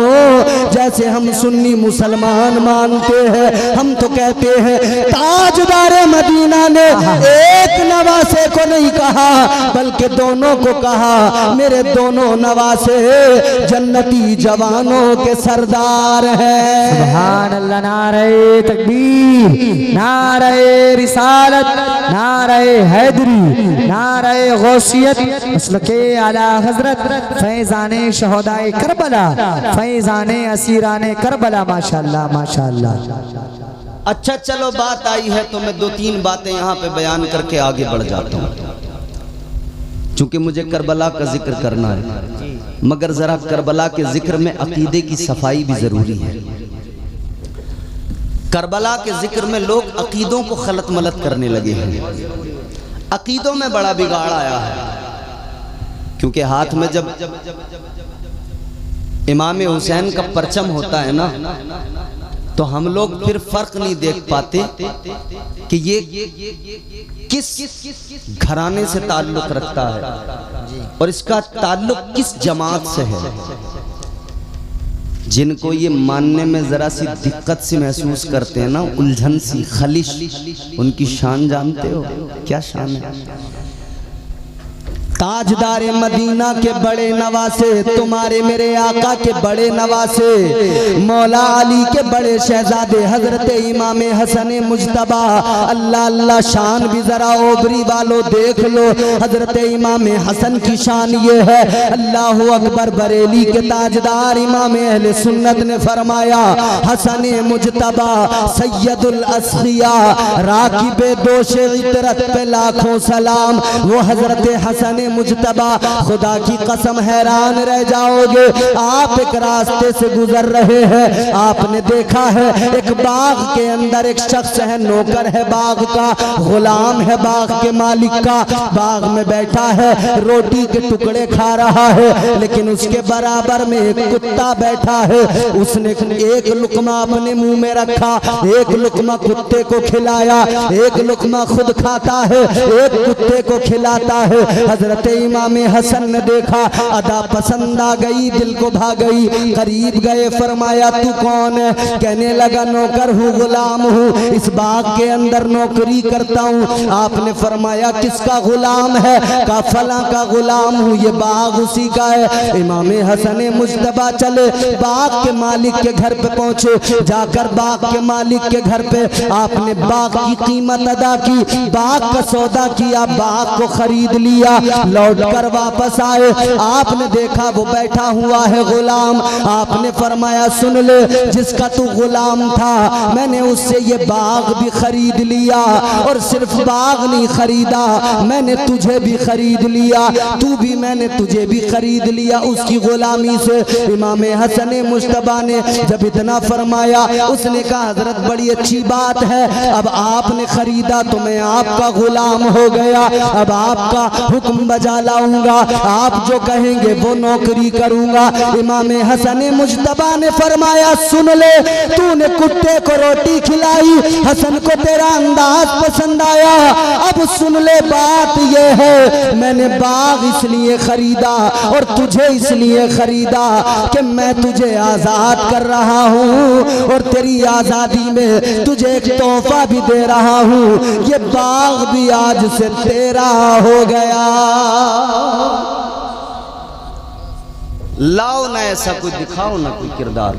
जैसे हम सुन्नी मुसलमान मानते हैं। हम तो कहते हैं ताजदार मदीना ने एक नवासे को नहीं कहा बल्कि दोनों को कहा, मेरे दोनों नवासे जन्नती जवानों के सरदार हैं। सुभान अल्लाह, नारे तकबीर, नारे रिसालत, नारे हैदरी, नारे गौसियत, मसलके आला हजरत फैजाने शहदाए करबला, फैजाने असीराने करबला। माशाअल्लाह माशाअल्लाह। अच्छा चलो बात आई है तो मैं दो तीन बातें यहाँ पे बयान करके आगे बढ़ जाता हूँ, चूंकि मुझे करबला का जिक्र करना है, मगर जरा करबला के जिक्र में अकीदे की सफाई भी जरूरी है। करबला के जिक्र में लोग अकीदों को खलत मलत करने लगे हैं, अकीदों में बड़ा बिगाड़ आया है, क्योंकि हाथ में जब इमाम हुसैन का परचम होता है ना तो हम लोग फिर फर्क नहीं देख पाते कि ये किस घराने से ताल्लुक रखता है और इसका ताल्लुक किस जमात से है। जिनको ये मानने में जरा सी दिक्कत सी महसूस करते हैं ना, उलझन सी, खलिश, उनकी शान जानते हो क्या शान है? ताजदार मदीना के बड़े नवासे, तुम्हारे मेरे आका के बड़े नवासे, मौला अली के बड़े शहजादे हजरत इमाम हसन मुजतबा। अल्लाह अल्लाह, शान भी जरा ओबरी वालों देख लो। हजरत इमाम हसन की शान ये है, अल्लाह अकबर, बरेली के ताजदार इमाम अहले सुन्नत ने फरमाया हसन मुजतबा सैयदुल अस्फिया, राकिबे दोशे इतरत पे लाखों सलाम। वो हजरत हसन मुजतबा, खुदा की कसम हैरान रह जाओगे। आप एक रास्ते से गुजर रहे हैं, आपने देखा है एक बाग के अंदर एक शख्स है, नौकर है बाग का, गुलाम है बाग के मालिक का, बाग में बैठा है, रोटी के टुकड़े खा रहा है, लेकिन उसके बराबर में एक कुत्ता बैठा है। उसने एक लुकमा अपने मुंह में रखा, एक लुकमा कुत्ते को खिलाया, एक लुकमा खुद खाता है, एक कुत्ते को खिलाता है। हजरत इमाम हसन ने देखा, अदा पसंद आ गई, दिल को भा गई, करीब गए, फरमाया तू कौन है? कहने लगा नौकर हूँ, गुलाम हूँ, इस बाग के अंदर नौकरी करता हूँ। आपने फरमाया किसका गुलाम है? का फला का गुलाम हूँ, ये बाग उसी का है। इमाम हसन मुजतबा चले, बाग के मालिक के घर पे पहुंचे, जाकर बाग के मालिक के घर पे आपने बाग की कीमत अदा की, बाग का सौदा किया, बाग को खरीद लिया। लौट कर वापस आए, आपने देखा वो बैठा हुआ है गुलाम। आपने फरमाया सुन ले, जिसका तू गुलाम था मैंने उससे ये बाग भी खरीद लिया, और सिर्फ बाग नहीं खरीदा, मैंने तुझे भी खरीद लिया, तू भी मैंने तुझे भी खरीद लिया उसकी गुलामी से। इमाम हसन मुजतबा ने जब इतना फरमाया, उसने कहा हजरत बड़ी अच्छी बात है, अब आपने खरीदा तो मैं आपका गुलाम हो गया, अब आपका हुक्म बजा लाऊंगा, आप जो कहेंगे वो नौकरी करूंगा। इमाम हसन मुजतबा ने फरमाया सुन ले, तूने कुत्ते को रोटी खिलाई, हसन को तेरा अंदाज पसंद आया, अब सुन ले बात ये है, मैंने बाग इसलिए खरीदा और तुझे इसलिए खरीदा कि मैं तुझे आजाद कर रहा हूँ और तेरी आजादी में तुझे एक तोहफा भी दे रहा हूँ, ये बाग भी आज से तेरा हो गया। लाओ ना ऐसा कोई दिखाओ ना कोई किरदार।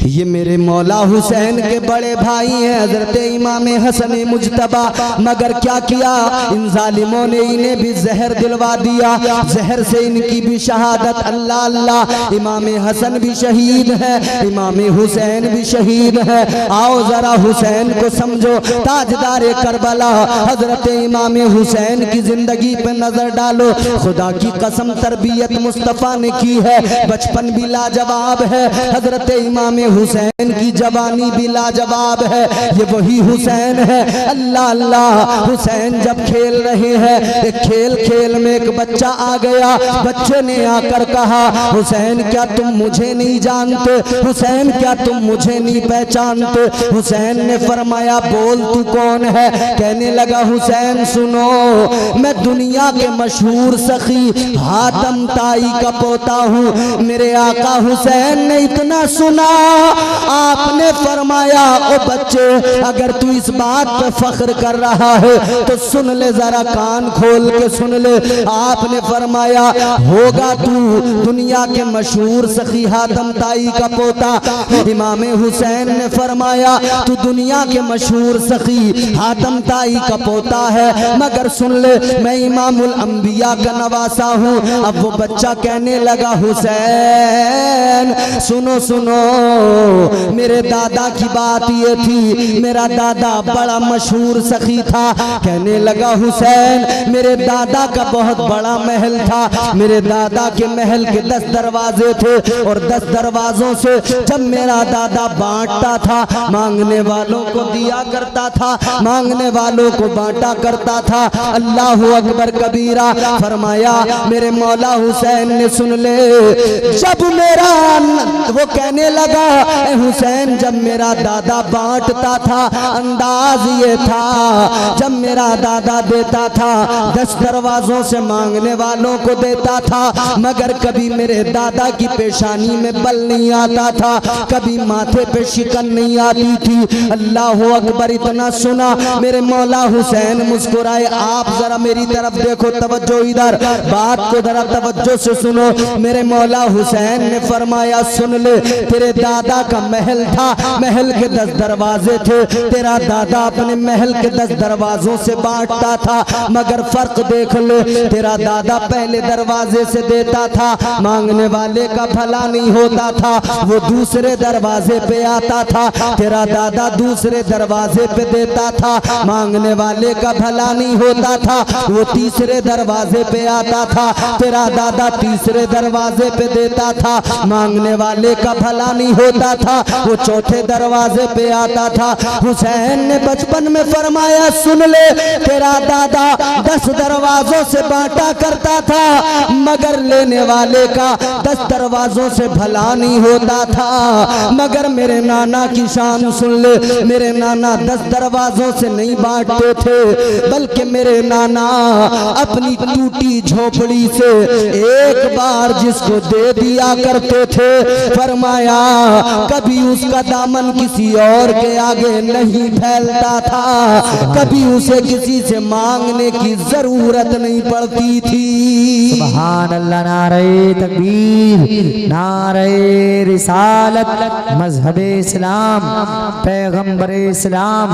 ये मेरे मौला हुसैन के बड़े भाई हैं हजरत इमाम हसन मुजतबा, मगर क्या किया इन जालिमों ने, इन्हें भी जहर दिलवा दिया, जहर से इनकी भी शहादत। अल्लाह अल्लाह, इमाम हसन भी शहीद है, इमाम हुसैन भी शहीद है। आओ जरा हुसैन को समझो, ताजदार करबला हजरत इमाम हुसैन की जिंदगी पे नजर डालो। खुदा की कसम तरबियत मुस्तफ़ा ने की है, बचपन भी लाजवाब है, हजरत इमाम हुसैन की जवानी भी लाजवाब है। ये वही हुसैन है। अल्लाह अल्लाह, हुसैन जब खेल रहे हैं, एक खेल खेल में एक बच्चा आ गया, बच्चे ने आकर कहा हुसैन क्या तुम मुझे नहीं जानते, हुसैन क्या तुम मुझे नहीं पहचानते। हुसैन ने फरमाया बोल तू कौन है। कहने लगा हुसैन सुनो, मैं दुनिया के मशहूर सखी हातम ताई का पोता हूँ। मेरे आका हुसैन ने इतना सुना, आपने फरमाया ओ बच्चे अगर तू इस बात पे फख्र कर रहा है तो सुन ले, जरा कान खोल के सुन ले। आपने फरमाया होगा तू दुनिया के मशहूर सखी हातम ताई का पोता। इमाम हुसैन ने फरमाया तू दुनिया के मशहूर सखी हातम ताई का पोता है, मगर सुन ले मैं इमामुल अंबिया का नवासा हूँ। अब वो बच्चा कहने लगा हुसैन सुनो सुनो, मेरे दादा की बात ये थी, मेरा दादा बड़ा मशहूर सखी था। कहने लगा हुसैन मेरे दादा का बहुत बड़ा महल था, मेरे दादा के महल के 10 दरवाजे थे और 10 दरवाजों से जब मेरा दादा बांटता था, मांगने वालों को दिया करता था, मांगने वालों को बांटा करता था। अल्लाह अकबर कबीरा। फरमाया मेरे मौला हुसैन ने सुन ले, जब मेरा वो कहने लगा हुसैन जब मेरा दादा बांटता था अंदाज ये था, जब मेरा दादा देता था 10 दरवाजों से मांगने वालों को देता था, मगर कभी मेरे दादा की पेशानी में बल नहीं आता था, कभी माथे पे शिकन नहीं आती थी। अल्लाह अकबर। इतना सुना मेरे मौला हुसैन मुस्कुराए। आप जरा मेरी तरफ देखो, तवज्जो इधर, बात को जरा तवज्जो से सुनो। मेरे मौला हुसैन ने फरमाया सुन ले, तेरे दादा का महल था, महल के 10 दरवाजे थे, तेरा दादा अपने महल के 10 दरवाजों से बांटता था, मगर फर्क देख ले, तेरा दादा पहले दरवाजे से देता था, मांगने वाले का भला नहीं होता था, वो दूसरे दरवाजे पे आता था। तेरा दादा दूसरे दरवाजे पे देता था, मांगने वाले का भला नहीं होता था, वो तीसरे दरवाजे पे आता था। तेरा दादा तीसरे दरवाजे पे देता था, मांगने वाले का भला नहीं होता था, वो चौथे दरवाजे पे आता था। हुसैन ने बचपन में फरमाया सुन ले, तेरा दादा 10 दरवाजों से बांटा करता था, मगर लेने वाले का 10 दरवाजों से भला नहीं होता था। मगर मेरे नाना की शान सुन ले, मेरे नाना 10 दरवाजों से नहीं बांटते थे, बल्कि मेरे नाना अपनी टूटी झोपड़ी से एक बार जिसको दे दिया करते थे, फरमाया कभी उसका दामन किसी और के आगे नहीं फैलता था, कभी उसे किसी से मांगने की जरूरत नहीं पड़ती थी। सुभान अल्लाह। नारे तकबीर, नारे रिसालत, मजहबे इस्लाम, पैगंबरे इस्लाम,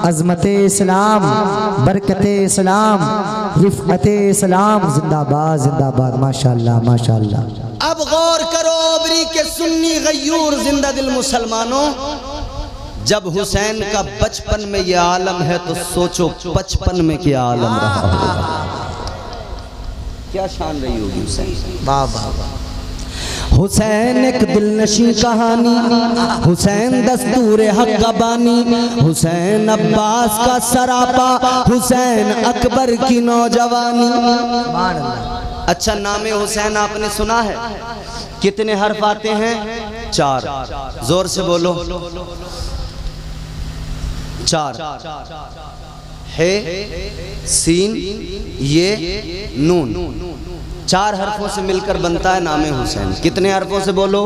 अजमते इस्लाम, बरकते इस्लाम, रिफअते इस्लाम, जिंदाबाद जिंदाबाद। माशाअल्लाह माशाअल्लाह। अब गौर करो ओबरी के सुन्नी गयूर जिंदा दिल मुसलमानों, जब हुसैन का बचपन में ये आलम है तो सोचो 55 में क्या आलम रहा होगा, क्या शान रही होगी हुसैन। वाह वाह वाह। हुसैन एक दिलनशी कहानी, हुसैन दस्तूर हक बानी, हुसैन अब्बास का सरापा, हुसैन अकबर की नौजवानी। अच्छा नामे हुसैन आपने सुना है? कितने हर्फ आते हैं? 4। जोर से बोलो। 4 है, सीन, ये, नून, 4 हरफों से मिलकर बनता है नामे हुसैन। कितने हरफों से बोलो?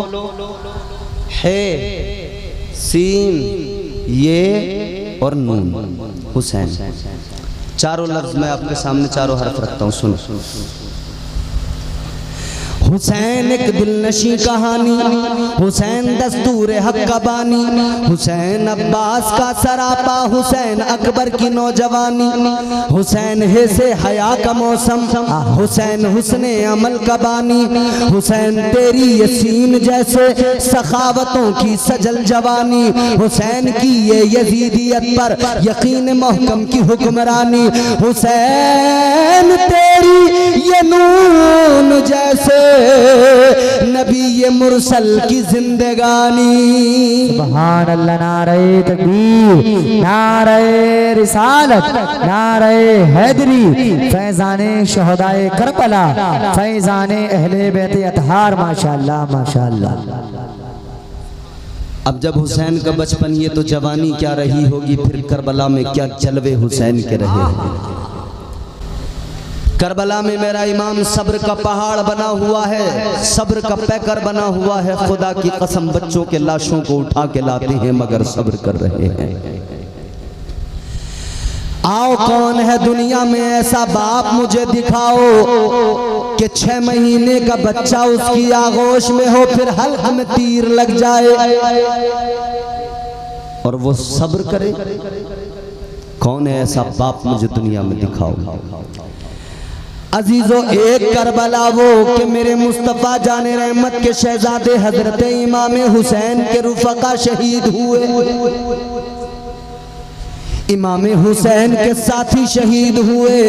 है, सीन, ये और नून, हुसैन। चारों लफ्ज मैं आपके सामने चारों हरफ रखता हूँ, सुनो। हुसैन एक दिलनशी कहानी, हुसैन दस्तूर हक का बानी, हुसैन अब्बास का सरापा, हुसैन अकबर की नौजवानी, हुसैन है से हया का मौसम, हुसैन हुस्ने अमल का बानी, हुसैन तेरी यसीन जैसे सखावतों की सजल जवानी, हुसैन की ये यजीदियत पर यकीन महकम की हुक्मरानी, हुसैन तेरी ये नून जैसे नबी ये मुरसल की जिंदगानी। सुभान अल्लाह। नारे तकबीर, नारे रिसालत, नारे हैदरी, फैजाने शहदाए करबला, फैजाने अहले बैत अतहार। माशाअल्लाह माशाअल्लाह। अब जब हुसैन का बचपन ये तो जवानी क्या रही होगी, फिर करबला में क्या जलवे हुसैन के रहे। करबला में मेरा इमाम सब्र का पहाड़ बना हुआ है, सब्र का पैकर बना हुआ है। खुदा की कसम बच्चों के लाशों को उठा के लाते हैं मगर सब्र कर रहे हैं। आओ कौन है दुनिया में ऐसा बाप मुझे दिखाओ कि 6 महीने का बच्चा उसकी आगोश में हो, फिर हल्क में तीर लग जाए और वो सब्र करे। कौन है ऐसा बाप मुझे दुनिया में दिखाओ। अजीजों एक करबला वो कि मेरे मुस्तफ़ा जाने रहमत के शहजादे हजरत इमाम हुसैन के रुफ़क़ा शहीद हुए, इमाम हुसैन के साथी शहीद हुए,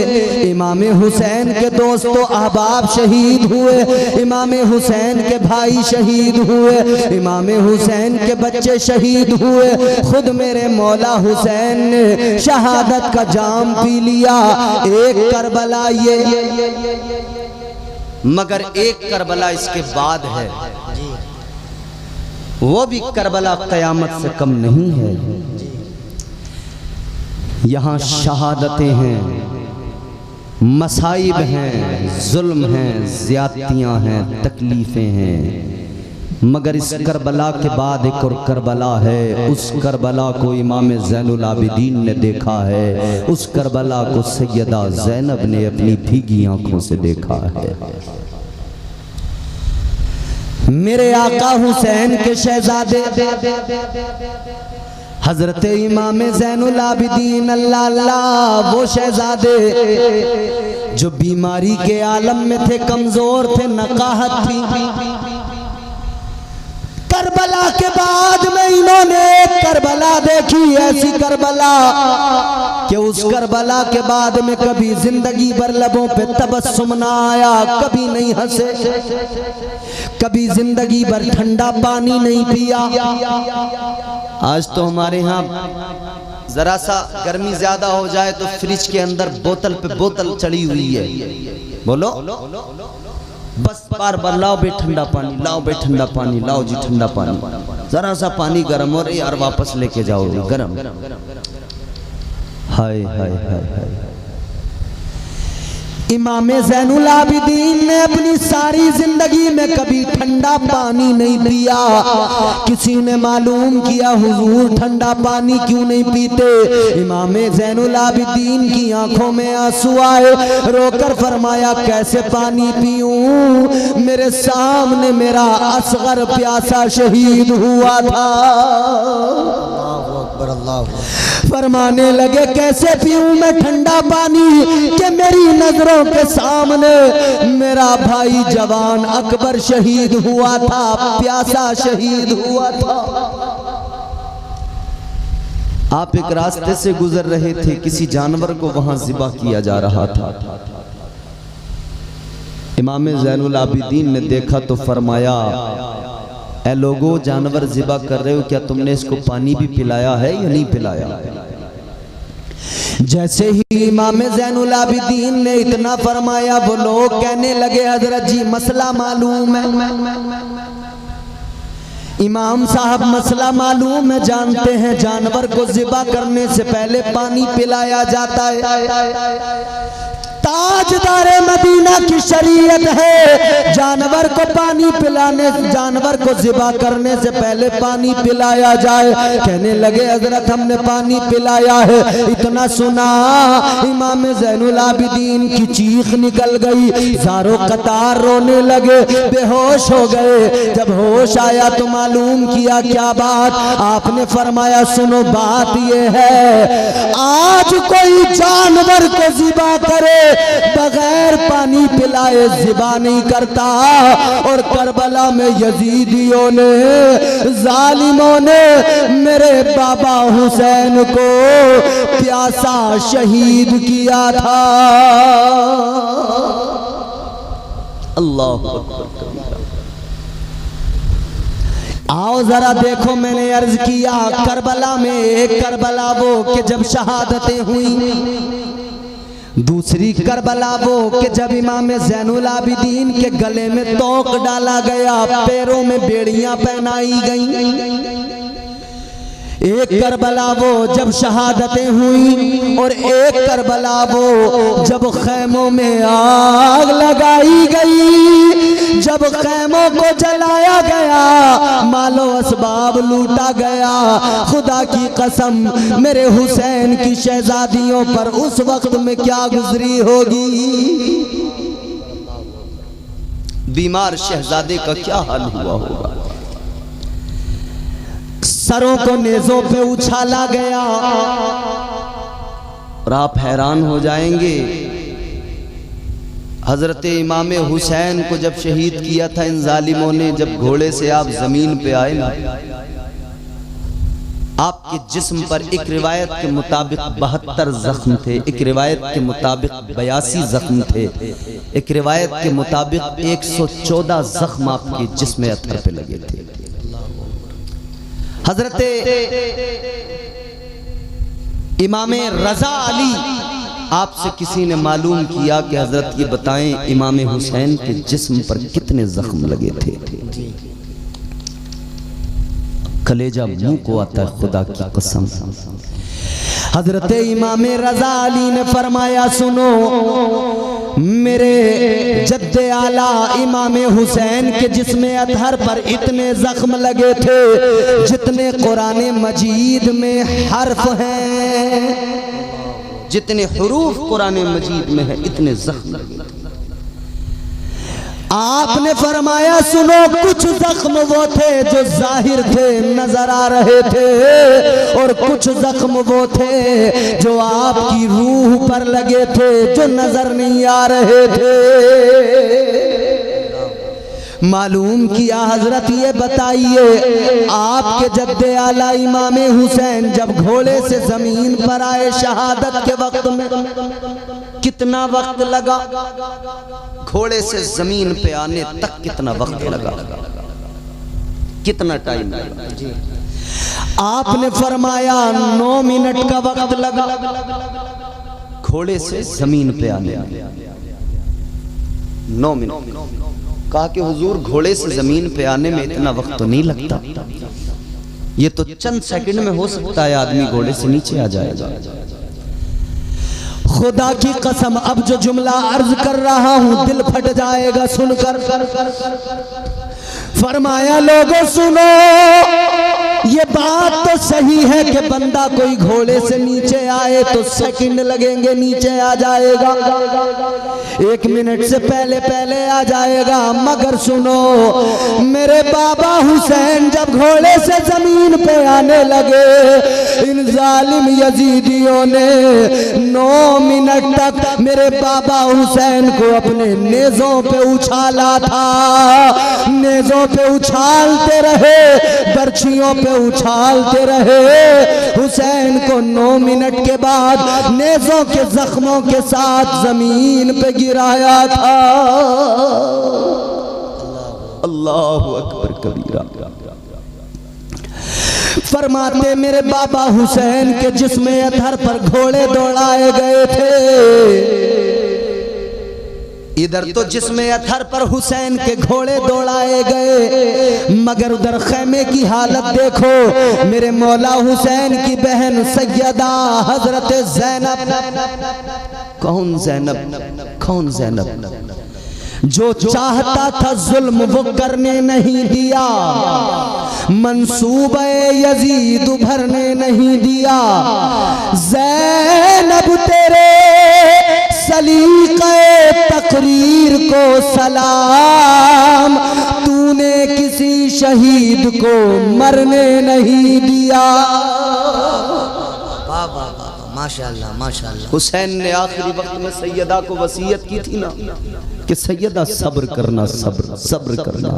इमाम हुसैन के दोस्तों अहबाब शहीद हुए, इमाम हुसैन के भाई शहीद हुए, इमाम हुसैन के बच्चे शहीद हुए। खुद मेरे मौला हुसैन ने शहादत का जाम पी लिया। एक करबला ये, मगर एक करबला इसके बाद है, वो भी करबला क़यामत से कम नहीं है। यहाँ शहादतें हैं, मसाइब हैं, जुल्म हैं, ज़्यादतियाँ हैं, तकलीफ़ें हैं, मगर इस करबला के बाद एक और करबला है। उस करबला को इमाम ज़ैनुल आबिदीन ने देखा है, उस करबला को सैयदा ज़ैनब ने अपनी भीगी आंखों से देखा है। मेरे आका हुसैन के शहजादे हजरत इमाम ज़ैनुल आबिदीन अल्लाह अल्लाह, वो शहजादे जो बीमारी के आलम में थे, कमजोर थे, नकाहत थी। करबला के बाद में इन्होंने करबला देखी, ऐसी करबला कि उस करबला के बाद में कभी जिंदगी भर लबों पे तबस्सुम ना आया, कभी नहीं हंसे, कभी जिंदगी भर ठंडा पानी नहीं पिया। आज तो हमारे यहाँ जरा सा गर्मी ज्यादा हो जाए तो फ्रिज के अंदर बोतल पे बोतल चढ़ी हुई है, बोलो बस बार बार लाओ बे ठंडा पानी, लाओ बे ठंडा पानी, लाओ जी ठंडा पानी। जरा सा पानी गर्म हो रही यार, वापस लेके जाओ गर्म। हाय हाय हाय हाय। इमाम ज़ैनुल आबिदीन ने अपनी सारी जिंदगी में कभी ठंडा पानी नहीं पिया। किसी ने मालूम किया हुजूर ठंडा पानी क्यों नहीं पीते? इमाम ज़ैनुल आबिदीन की आंखों में आंसू आए, रोकर फरमाया कैसे पानी पीऊं, मेरे सामने मेरा असगर प्यासा शहीद हुआ था। फरमाने लगे कैसे पीऊं मैं ठंडा पानी कि मेरी नजरों के सामने मेरा भाई जवान अकबर शहीद हुआ था, प्यासा शहीद हुआ था। आप एक रास्ते से गुजर रहे थे, किसी जानवर को वहां ज़िबा किया जा रहा था। इमाम ज़ैनुल आबिदीन ने देखा तो फरमाया ऐ लोगों, जानवर ज़िबा कर रहे हो, क्या तुमने इसको पानी भी पिलाया है या नहीं पिलाया? जैसे ही इमाम ज़ैनुल आबिदीन ने इतना फरमाया, वो लोग कहने लगे हजरत जी मसला मालूम है। इमाम साहब मसला मालूम है, जानते हैं जानवर को ज़िबा करने से पहले पानी पिलाया जाता है ताकि ताजदारे मदीना की शरीयत है, जानवर को पानी पिलाने, जानवर को ज़िबा करने से पहले पानी पिलाया जाए। कहने लगे हजरत हमने पानी पिलाया है। इतना सुना इमाम ज़ैनुल आबिदीन की चीख निकल गई, ज़ारो कतार रोने लगे, बेहोश हो गए। जब होश आया तो मालूम किया क्या बात। आपने फरमाया सुनो बात ये है, आज कोई जानवर को ज़िबा करे बगैर पानी पिलाए ज़िबा नहीं करता। और करबला में यजीदियों ने, जालिमों ने मेरे बाबा हुसैन को प्यासा शहीद किया था। अल्लाह आओ जरा देखो, मैंने अर्ज किया करबला में एक करबला वो कि जब शहादतें हुई, दूसरी करबला वो कि जब इमाम ज़ैनुल आबिदीन के गले में तोक डाला गया, पैरों में बेड़ियां पहनाई गईं। एक करबला वो जब शहादतें हुई और एक करबला वो जब खैमों में आग लगाई गई, जब खैमों को जलाया गया, मालो असबाब लूटा गया। खुदा की कसम मेरे हुसैन की शहजादियों पर उस वक्त में क्या गुजरी होगी। बीमार शहजादे का क्या हाल हुआ होगा। सरों को नेज़ों पे उछाला गया और आप हैरान हो जाएंगे, हजरत इमाम हुसैन को जब शहीद किया था इन जालिमों ने, जब घोड़े से आप जमीन पे आए ना, आपके जिस्म पर एक रिवायत के मुताबिक 72 जख्म थे, एक रिवायत के मुताबिक 82 जख्म थे, एक रिवायत के मुताबिक 114 जख्म आपके जिस्म अत्थर पे लगे थे। हजरत इमाम रजा अली, आपसे किसी ने मालूम किया कि हजरत ये बताएं इमाम हुसैन के जिस्म पर कितने जख्म लगे थे। कलेजा मुंह को आता है खुदा की कसम। हजरत इमाम रजा अली ने फरमाया सुनो, मेरे जद्दे आला इमाम हुसैन के जिस्म अतहर पर इतने जख्म लगे थे जितने कुरान मजीद में हर्फ हैं, जितने हुरूफ कुरान मजीद में है इतने जख्म लगे थे। आपने फरमाया सुनो, कुछ जख्म वो थे जो जाहिर थे, नजर आ रहे थे, और कुछ जख्म वो थे जो आपकी रूह पर लगे थे, जो नजर नहीं आ रहे थे। मालूम किया हजरत ये बताइए, आपके जद्दे आला इमाम हुसैन जब घोड़े से जमीन पर आए शहादत के वक्त में कितना वक्त लगा? घोड़े से जमीन पे आने तक कितना वक्त लगा, कितना टाइम लगा? आपने फरमाया 9 मिनट का वक्त लगा घोड़े से जमीन पे आने में। 9 मिनट। कहा कि हुजूर घोड़े से जमीन पे आने में इतना वक्त तो नहीं लगता, ये तो चंद सेकंड में हो सकता है आदमी घोड़े से नीचे आ जाएगा। खुदा की कसम अब जो जुमला अर्ज कर रहा हूं दिल फट जाएगा सुनकर। फरमाया लोगों सुनो, ये बात तो सही है कि बंदा कोई घोड़े से नीचे आए तो सेकंड लगेंगे, नीचे आ जाएगा, 1 मिनट से पहले पहले आ जाएगा। मगर सुनो, मेरे बाबा हुसैन जब घोड़े से जमीन पे आने लगे, इन जालिम यजीदियों ने 9 मिनट तक मेरे बाबा हुसैन को अपने नेज़ों पे उछाला था। नेज़ों पे उछालते रहे, बर्छियों पे उछालते रहे। हुसैन को 9 मिनट के बाद नेज़ों के जख्मों के साथ जमीन पे गिराया था। अल्लाहु अकबर कबीरा। फरमाते मेरे बाबा हुसैन के जिस्म अतहर पर घोड़े दौड़ाए गए थे। इधर तो जिस्म अतहर पर हुसैन के घोड़े दौड़ाए गए, मगर उधर खैमे की हालत देखो। मेरे मौला हुसैन की बहन सैयदा हजरत ज़ैनब। कौन ज़ैनब? कौन ज़ैनब? जो चाहता था जुल्म वो करने नहीं दिया, मंसूबे यजीद भरने नहीं दिया। ज़ैनब तेरे सलीक़े तकरीर को सलाम, तूने किसी शहीद को मरने नहीं दिया। वाह वाह वाह, माशाअल्लाह माशाअल्लाह। हुसैन ने आखिरी वक्त में सैयदा को वसीयत की थी ना कि सैयदा सब्र करना, सब्र सब्र करना।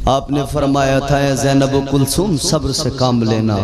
आपने फरमाया था ज़ैनब कुलसूम सब्र से काम लेना,